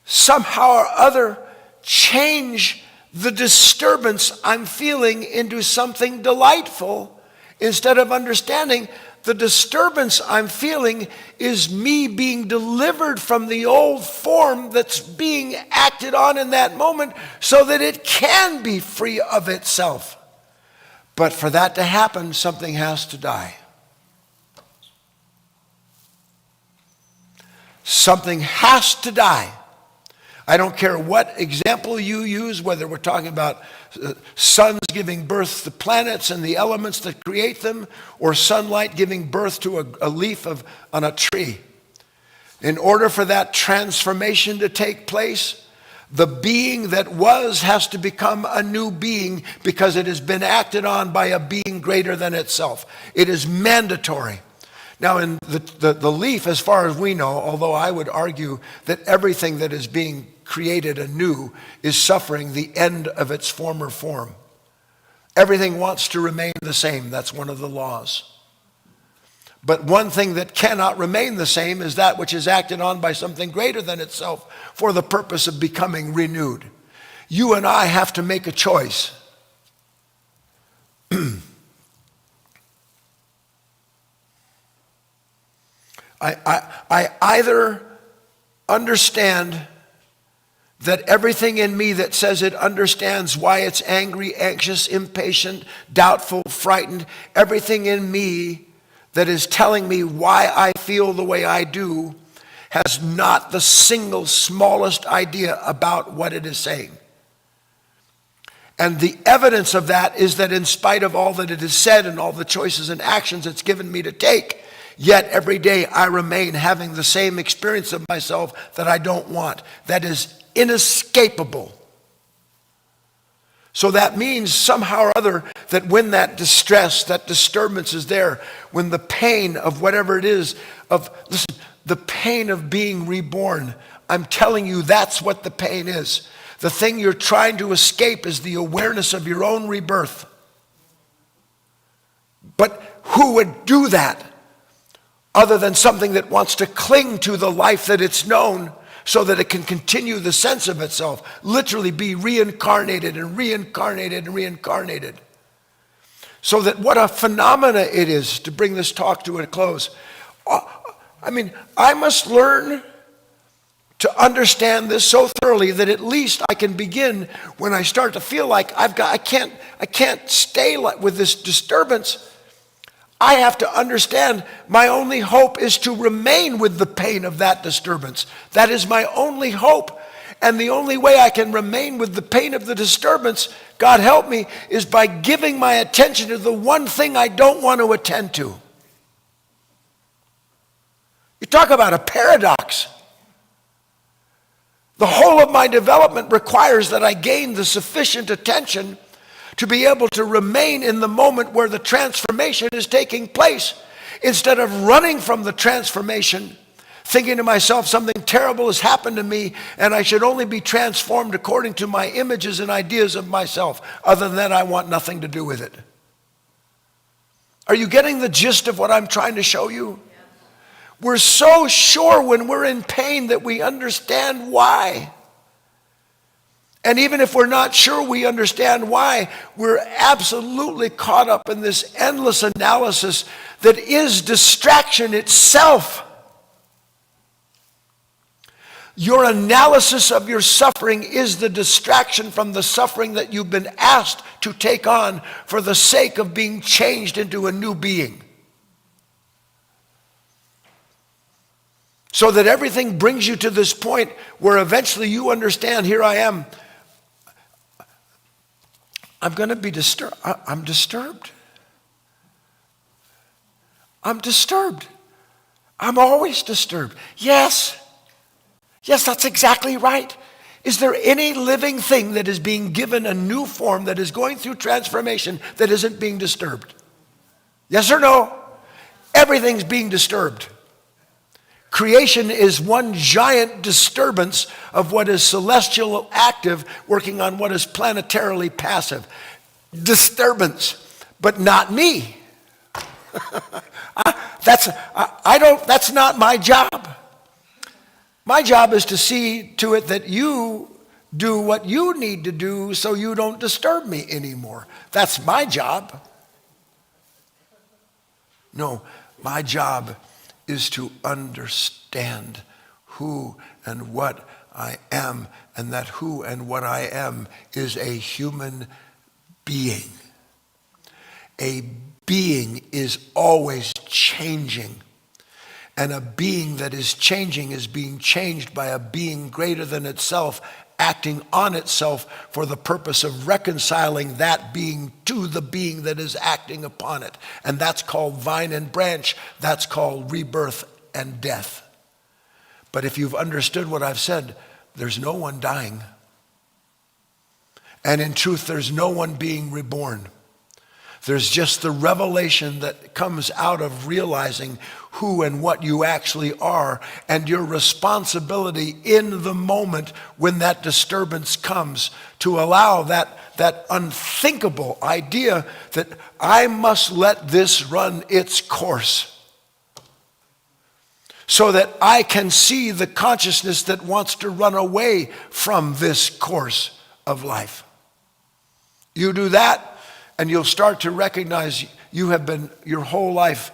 somehow or other change the disturbance I'm feeling into something delightful instead of understanding the disturbance I'm feeling is me being delivered from the old form that's being acted on in that moment so that it can be free of itself. But for that to happen, something has to die. Something has to die. I don't care what example you use, whether we're talking about suns giving birth to planets and the elements that create them, or sunlight giving birth to a leaf on a tree. In order for that transformation to take place, The being that was has to become a new being because it has been acted on by a being greater than itself. It is mandatory. Now, in the leaf, as far as we know, although I would argue that everything that is being created anew is suffering the end of its former form. Everything wants to remain the same. That's one of the laws. But one thing that cannot remain the same is that which is acted on by something greater than itself for the purpose of becoming renewed. You and I have to make a choice. I either understand that everything in me that says it understands why it's angry, anxious, impatient, doubtful, frightened, everything in me that is telling me why I feel the way I do has not the single smallest idea about what it is saying. And the evidence of that is that in spite of all that it has said and all the choices and actions it's given me to take, yet every day I remain having the same experience of myself that I don't want. That is inescapable. So that means somehow or other that when that distress, that disturbance is there, when the pain of whatever it is, the pain of being reborn, I'm telling you that's what the pain is. The thing you're trying to escape is the awareness of your own rebirth. But who would do that other than something that wants to cling to the life that it's known so that it can continue the sense of itself, literally be reincarnated and reincarnated and reincarnated. So that what a phenomena it is, to bring this talk to a close. I must learn to understand this so thoroughly that at least I can begin when I start to feel like I can't stay with this disturbance. I have to understand my only hope is to remain with the pain of that disturbance. That is my only hope. And the only way I can remain with the pain of the disturbance, God help me, is by giving my attention to the one thing I don't want to attend to. You talk about a paradox. The whole of my development requires that I gain the sufficient attention to be able to remain in the moment where the transformation is taking place, instead of running from the transformation, thinking to myself something terrible has happened to me and I should only be transformed according to my images and ideas of myself. Other than that, I want nothing to do with it. Are you getting the gist of what I'm trying to show you? We're so sure when we're in pain that we understand why. And even if we're not sure we understand why, we're absolutely caught up in this endless analysis that is distraction itself. Your analysis of your suffering is the distraction from the suffering that you've been asked to take on for the sake of being changed into a new being. So that everything brings you to this point where eventually you understand, here I am. I'm going to be disturbed. I'm disturbed. I'm disturbed. I'm always disturbed. Yes, that's exactly right. Is there any living thing that is being given a new form, that is going through transformation, that isn't being disturbed? Yes or no? Everything's being disturbed. Creation is one giant disturbance of what is celestial active working on what is planetarily passive. Disturbance, but not me. That's not my job. My job is to see to it that you do what you need to do so you don't disturb me anymore. That's my job. No, my job is to understand who and what I am, and that who and what I am is a human being. A being is always changing, and a being that is changing is being changed by a being greater than itself, acting on itself for the purpose of reconciling that being to the being that is acting upon it. And that's called vine and branch. That's called rebirth and death. But if you've understood what I've said, there's no one dying. And in truth, there's no one being reborn. There's just the revelation that comes out of realizing who and what you actually are, and your responsibility in the moment when that disturbance comes to allow that unthinkable idea that I must let this run its course so that I can see the consciousness that wants to run away from this course of life. You do that, and you'll start to recognize you have been your whole life.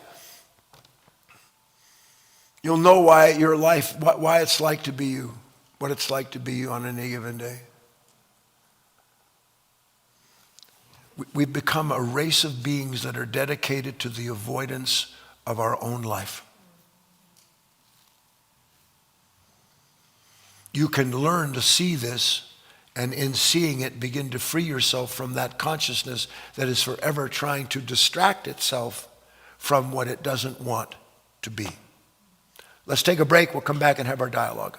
You'll know why your life, why it's like to be you, what it's like to be you on any given day. We've become a race of beings that are dedicated to the avoidance of our own life. You can learn to see this, and in seeing it, begin to free yourself from that consciousness that is forever trying to distract itself from what it doesn't want to be. Let's take a break. We'll come back and have our dialogue.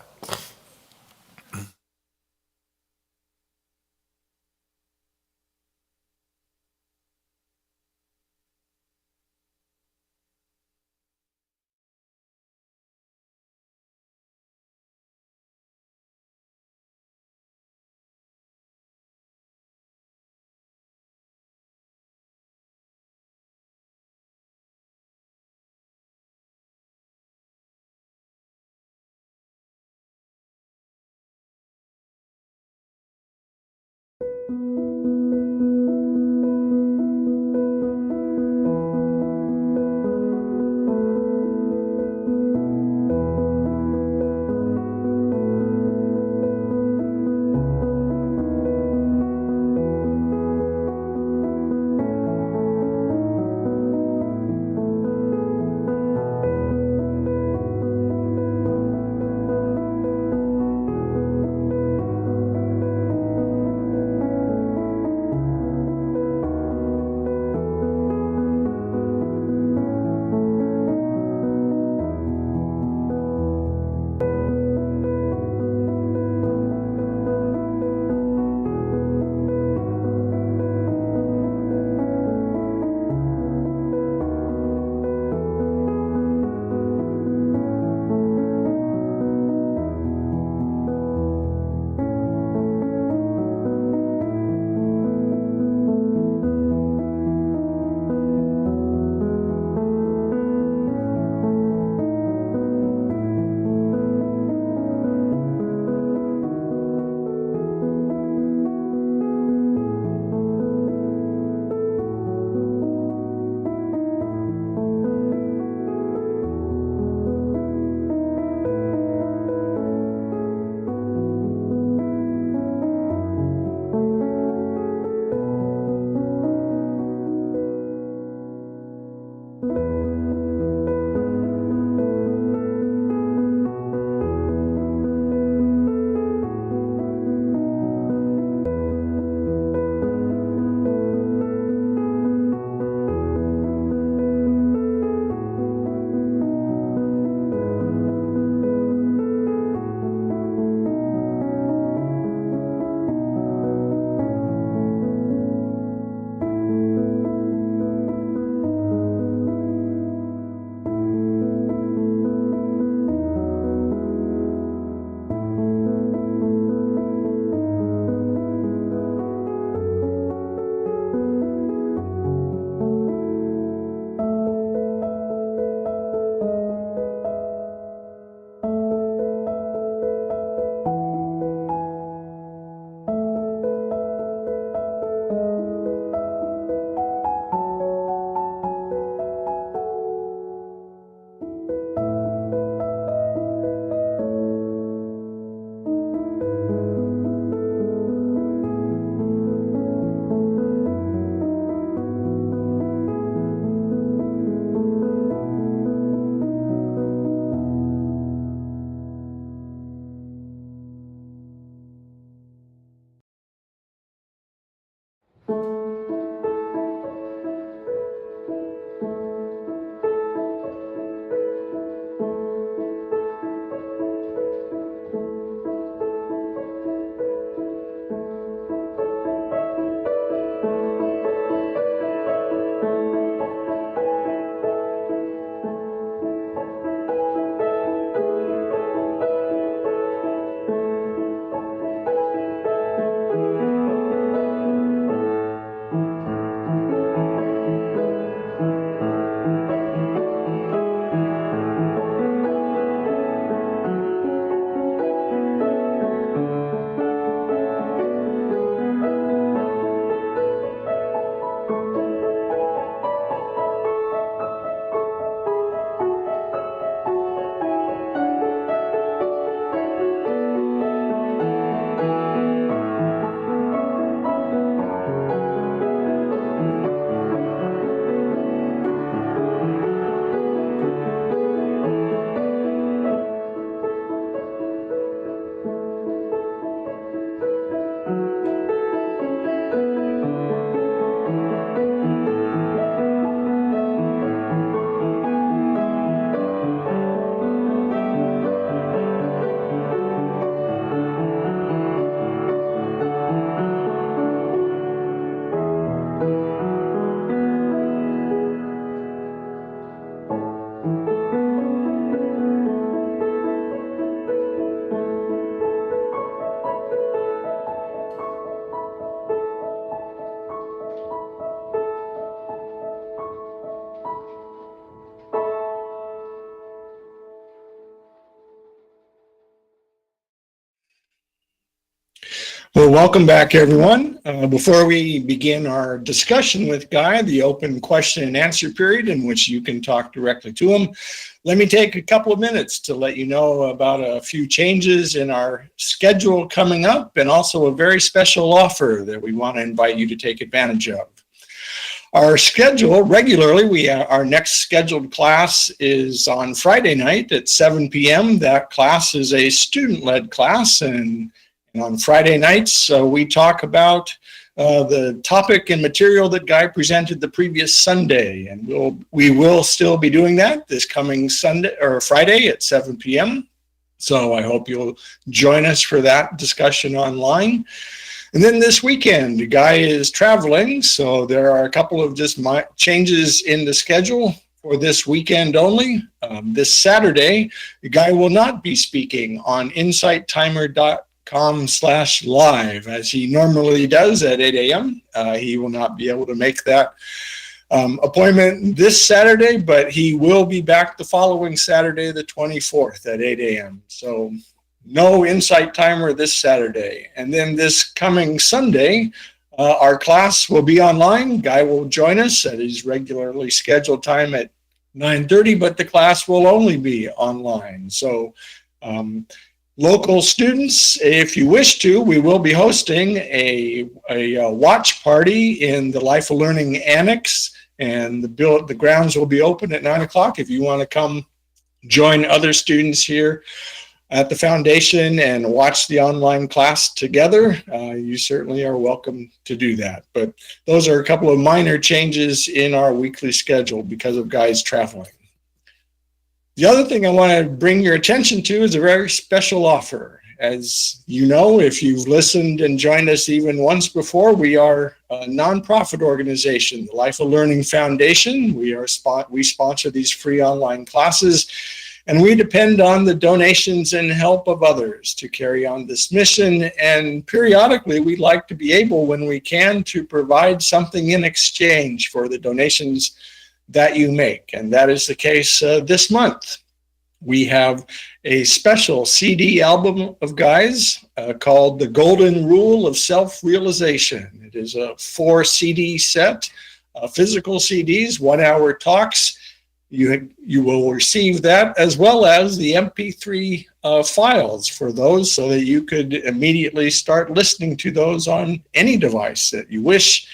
Welcome back, everyone. Before we begin our discussion with Guy, the open question and answer period in which you can talk directly to him, let me take a couple of minutes to let you know about a few changes in our schedule coming up and also a very special offer that we want to invite you to take advantage of. Our schedule regularly, our next scheduled class is on Friday night at 7 p.m. That class is a student-led class, and on Friday nights, we talk about the topic and material that Guy presented the previous Sunday, and we will still be doing that this coming Sunday or Friday at 7 p.m. So I hope you'll join us for that discussion online. And then this weekend, Guy is traveling, so there are a couple of just changes in the schedule for this weekend only. This Saturday, Guy will not be speaking on insighttimer.com/live as he normally does at 8 a.m. He will not be able to make that appointment this Saturday, but he will be back the following Saturday, the 24th at 8 a.m. So no Insight Timer this Saturday. And then this coming Sunday, our class will be online. Guy will join us at his regularly scheduled time at 9:30, but the class will only be online. So local students, if you wish to, we will be hosting a watch party in the Life of Learning Annex, and the grounds will be open at 9 o'clock. If you want to come join other students here at the foundation and watch the online class together, you certainly are welcome to do that. But those are a couple of minor changes in our weekly schedule because of Guy's traveling. The other thing I want to bring your attention to is a very special offer. As you know, if you've listened and joined us even once before, we are a nonprofit organization, the Life of Learning Foundation. We sponsor these free online classes, and we depend on the donations and help of others to carry on this mission. And periodically, we'd like to be able, when we can, to provide something in exchange for the donations that you make. And that is the case this month. We have a special CD album of Guy's called The Golden Rule of Self-Realization. It is a 4 CD set, physical CDs, 1-hour talks. You will receive that as well as the MP3 files for those so that you could immediately start listening to those on any device that you wish.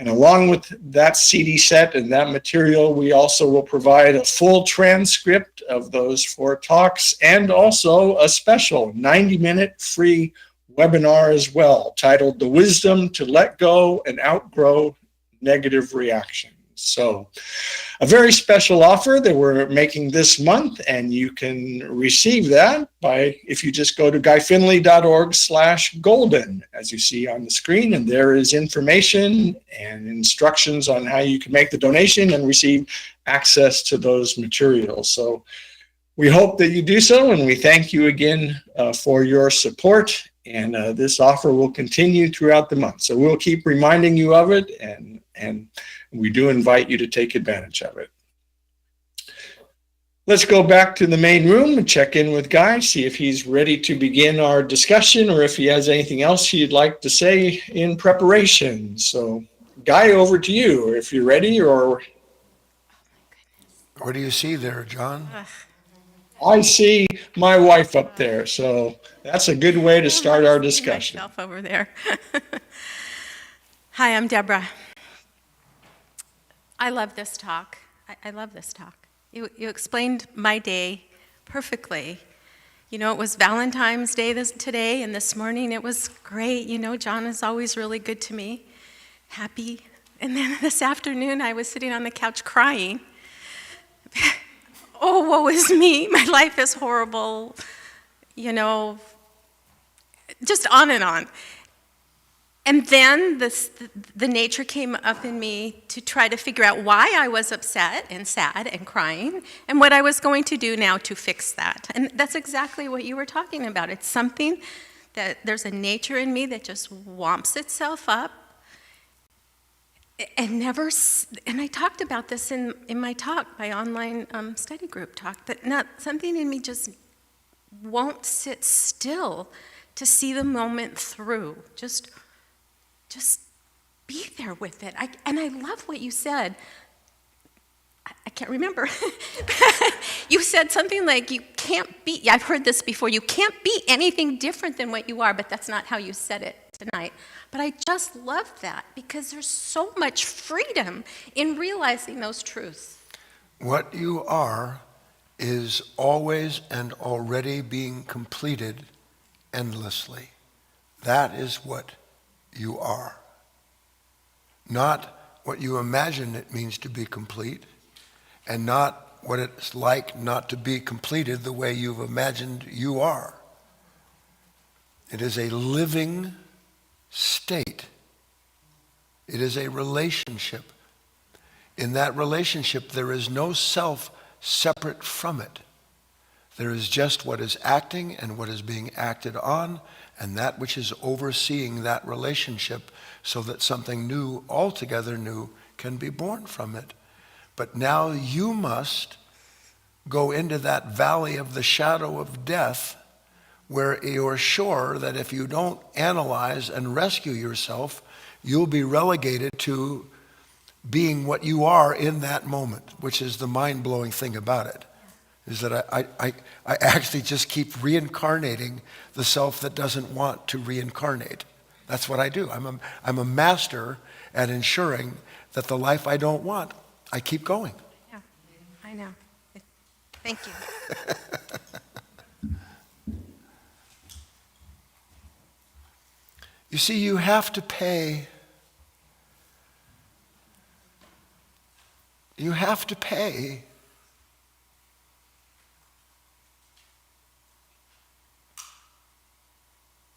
And along with that CD set and that material, we also will provide a full transcript of those 4 talks and also a special 90-minute free webinar as well, titled The Wisdom to Let Go and Outgrow Negative Reactions. So a very special offer that we're making this month, and you can receive that if you just go to guyfinley.org/golden, as you see on the screen, and there is information and instructions on how you can make the donation and receive access to those materials. So we hope that you do so, and we thank you again for your support, and this offer will continue throughout the month. So we'll keep reminding you of it, and we do invite you to take advantage of it. Let's go back to the main room and check in with Guy, see if he's ready to begin our discussion or if he has anything else he'd like to say in preparation. So, Guy, over to you, if you're ready. Or What do you see there, John? I see my wife up there, so that's a good way to start our discussion. Myself over there. Hi, I'm Deborah. I love this talk. I love this talk. You explained my day perfectly. You know, it was Valentine's Day today, and this morning it was great. You know, John is always really good to me, happy. And then this afternoon I was sitting on the couch crying. Oh, woe is me. My life is horrible. You know, just on and on. And then the nature came up in me to try to figure out why I was upset and sad and crying and what I was going to do now to fix that. And that's exactly what you were talking about. It's something that there's a nature in me that just wamps itself up and never, and I talked about this in my talk, my online study group talk, that something in me just won't sit still to see the moment through. Just be there with it. And I love what you said. I can't remember. You said something like, you can't be, I've heard this before, you can't be anything different than what you are, but that's not how you said it tonight. But I just love that because there's so much freedom in realizing those truths. What you are is always and already being completed endlessly. That is what you are. Not what you imagine it means to be complete, and not what it's like not to be completed the way you've imagined you are. It is a living state. It is a relationship. In that relationship, there is no self separate from it. There is just what is acting and what is being acted on, and that which is overseeing that relationship so that something new, altogether new, can be born from it. But now you must go into that valley of the shadow of death where you're sure that if you don't analyze and rescue yourself, you'll be relegated to being what you are in that moment, which is the mind-blowing thing about it, is that I actually just keep reincarnating the self that doesn't want to reincarnate. That's what I do. I'm a master at ensuring that the life I don't want, I keep going. Yeah, I know. Thank you. You see, you have to pay. You have to pay.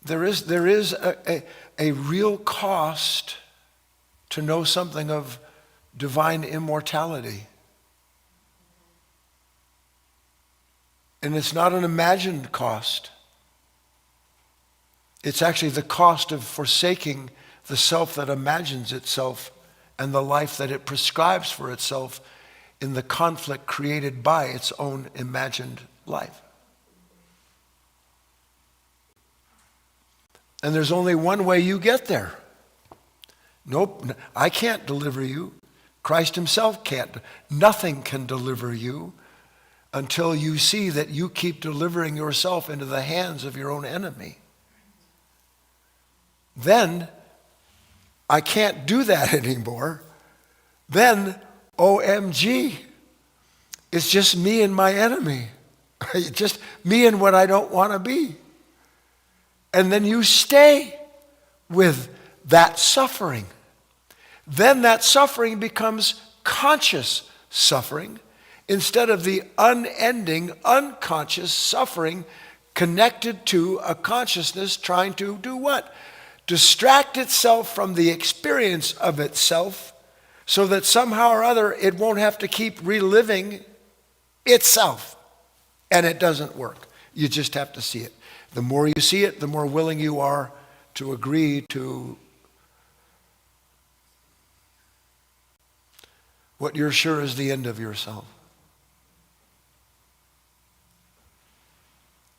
There is a real cost to know something of divine immortality. And it's not an imagined cost. It's actually the cost of forsaking the self that imagines itself and the life that it prescribes for itself in the conflict created by its own imagined life. And there's only one way you get there. Nope, I can't deliver you. Christ himself can't. Nothing can deliver you until you see that you keep delivering yourself into the hands of your own enemy. Then, I can't do that anymore. Then, OMG, it's just me and my enemy. Just me and what I don't want to be. And then you stay with that suffering. Then that suffering becomes conscious suffering instead of the unending, unconscious suffering connected to a consciousness trying to do what? Distract itself from the experience of itself so that somehow or other it won't have to keep reliving itself. And it doesn't work. You just have to see it. The more you see it, the more willing you are to agree to what you're sure is the end of yourself.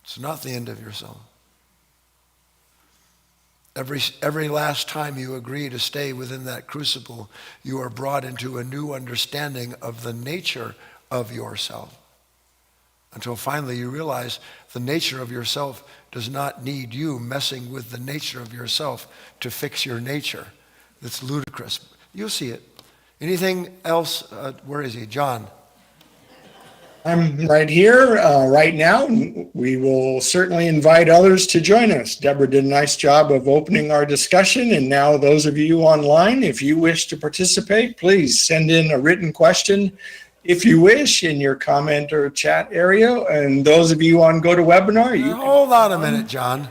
It's not the end of yourself. Every last time you agree to stay within that crucible, you are brought into a new understanding of the nature of yourself. Until finally you realize the nature of yourself does not need you messing with the nature of yourself to fix your nature. It's ludicrous. You'll see it. Anything else? Where is he? John. I'm right here, right now. We will certainly invite others to join us. Deborah did a nice job of opening our discussion, and now those of you online, if you wish to participate, please send in a written question if you wish in your comment or chat area. And those of you on GoToWebinar, you Hold on a minute, John.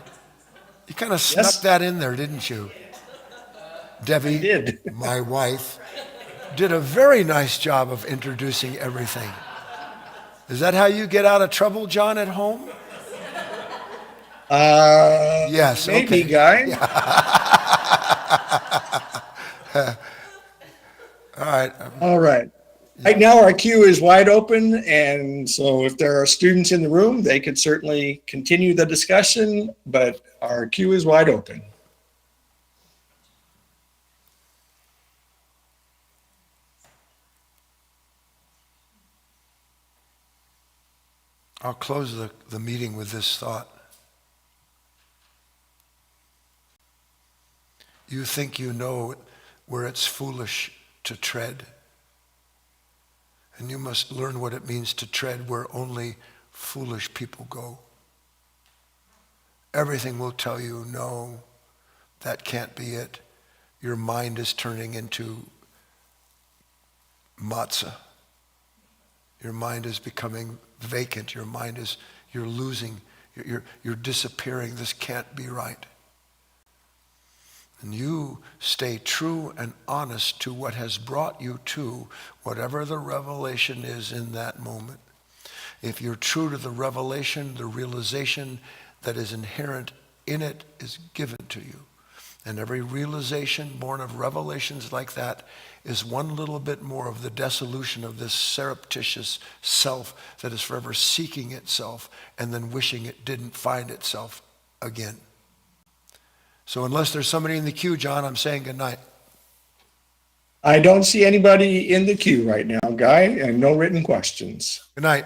You kind of snuck Yes. that in there, didn't you? Debbie, did. my wife, did a very nice job of introducing everything. Is that how you get out of trouble, John, at home? Yes, maybe, okay. Guy. All right. All right. Right now, our queue is wide open, and so if there are students in the room, they could certainly continue the discussion, but our queue is wide open. I'll close the meeting with this thought. You think you know where it's foolish to tread, and you must learn what it means to tread where only foolish people go. Everything will tell you, no, that can't be it. Your mind is turning into matzah. Your mind is becoming vacant. Your mind is, you're losing, you're disappearing. This can't be right. And you stay true and honest to what has brought you to whatever the revelation is in that moment. If you're true to the revelation, the realization that is inherent in it is given to you. And every realization born of revelations like that is one little bit more of the dissolution of this surreptitious self that is forever seeking itself and then wishing it didn't find itself again. So unless there's somebody in the queue, John, I'm saying good night. I don't see anybody in the queue right now, Guy, and no written questions. Good night.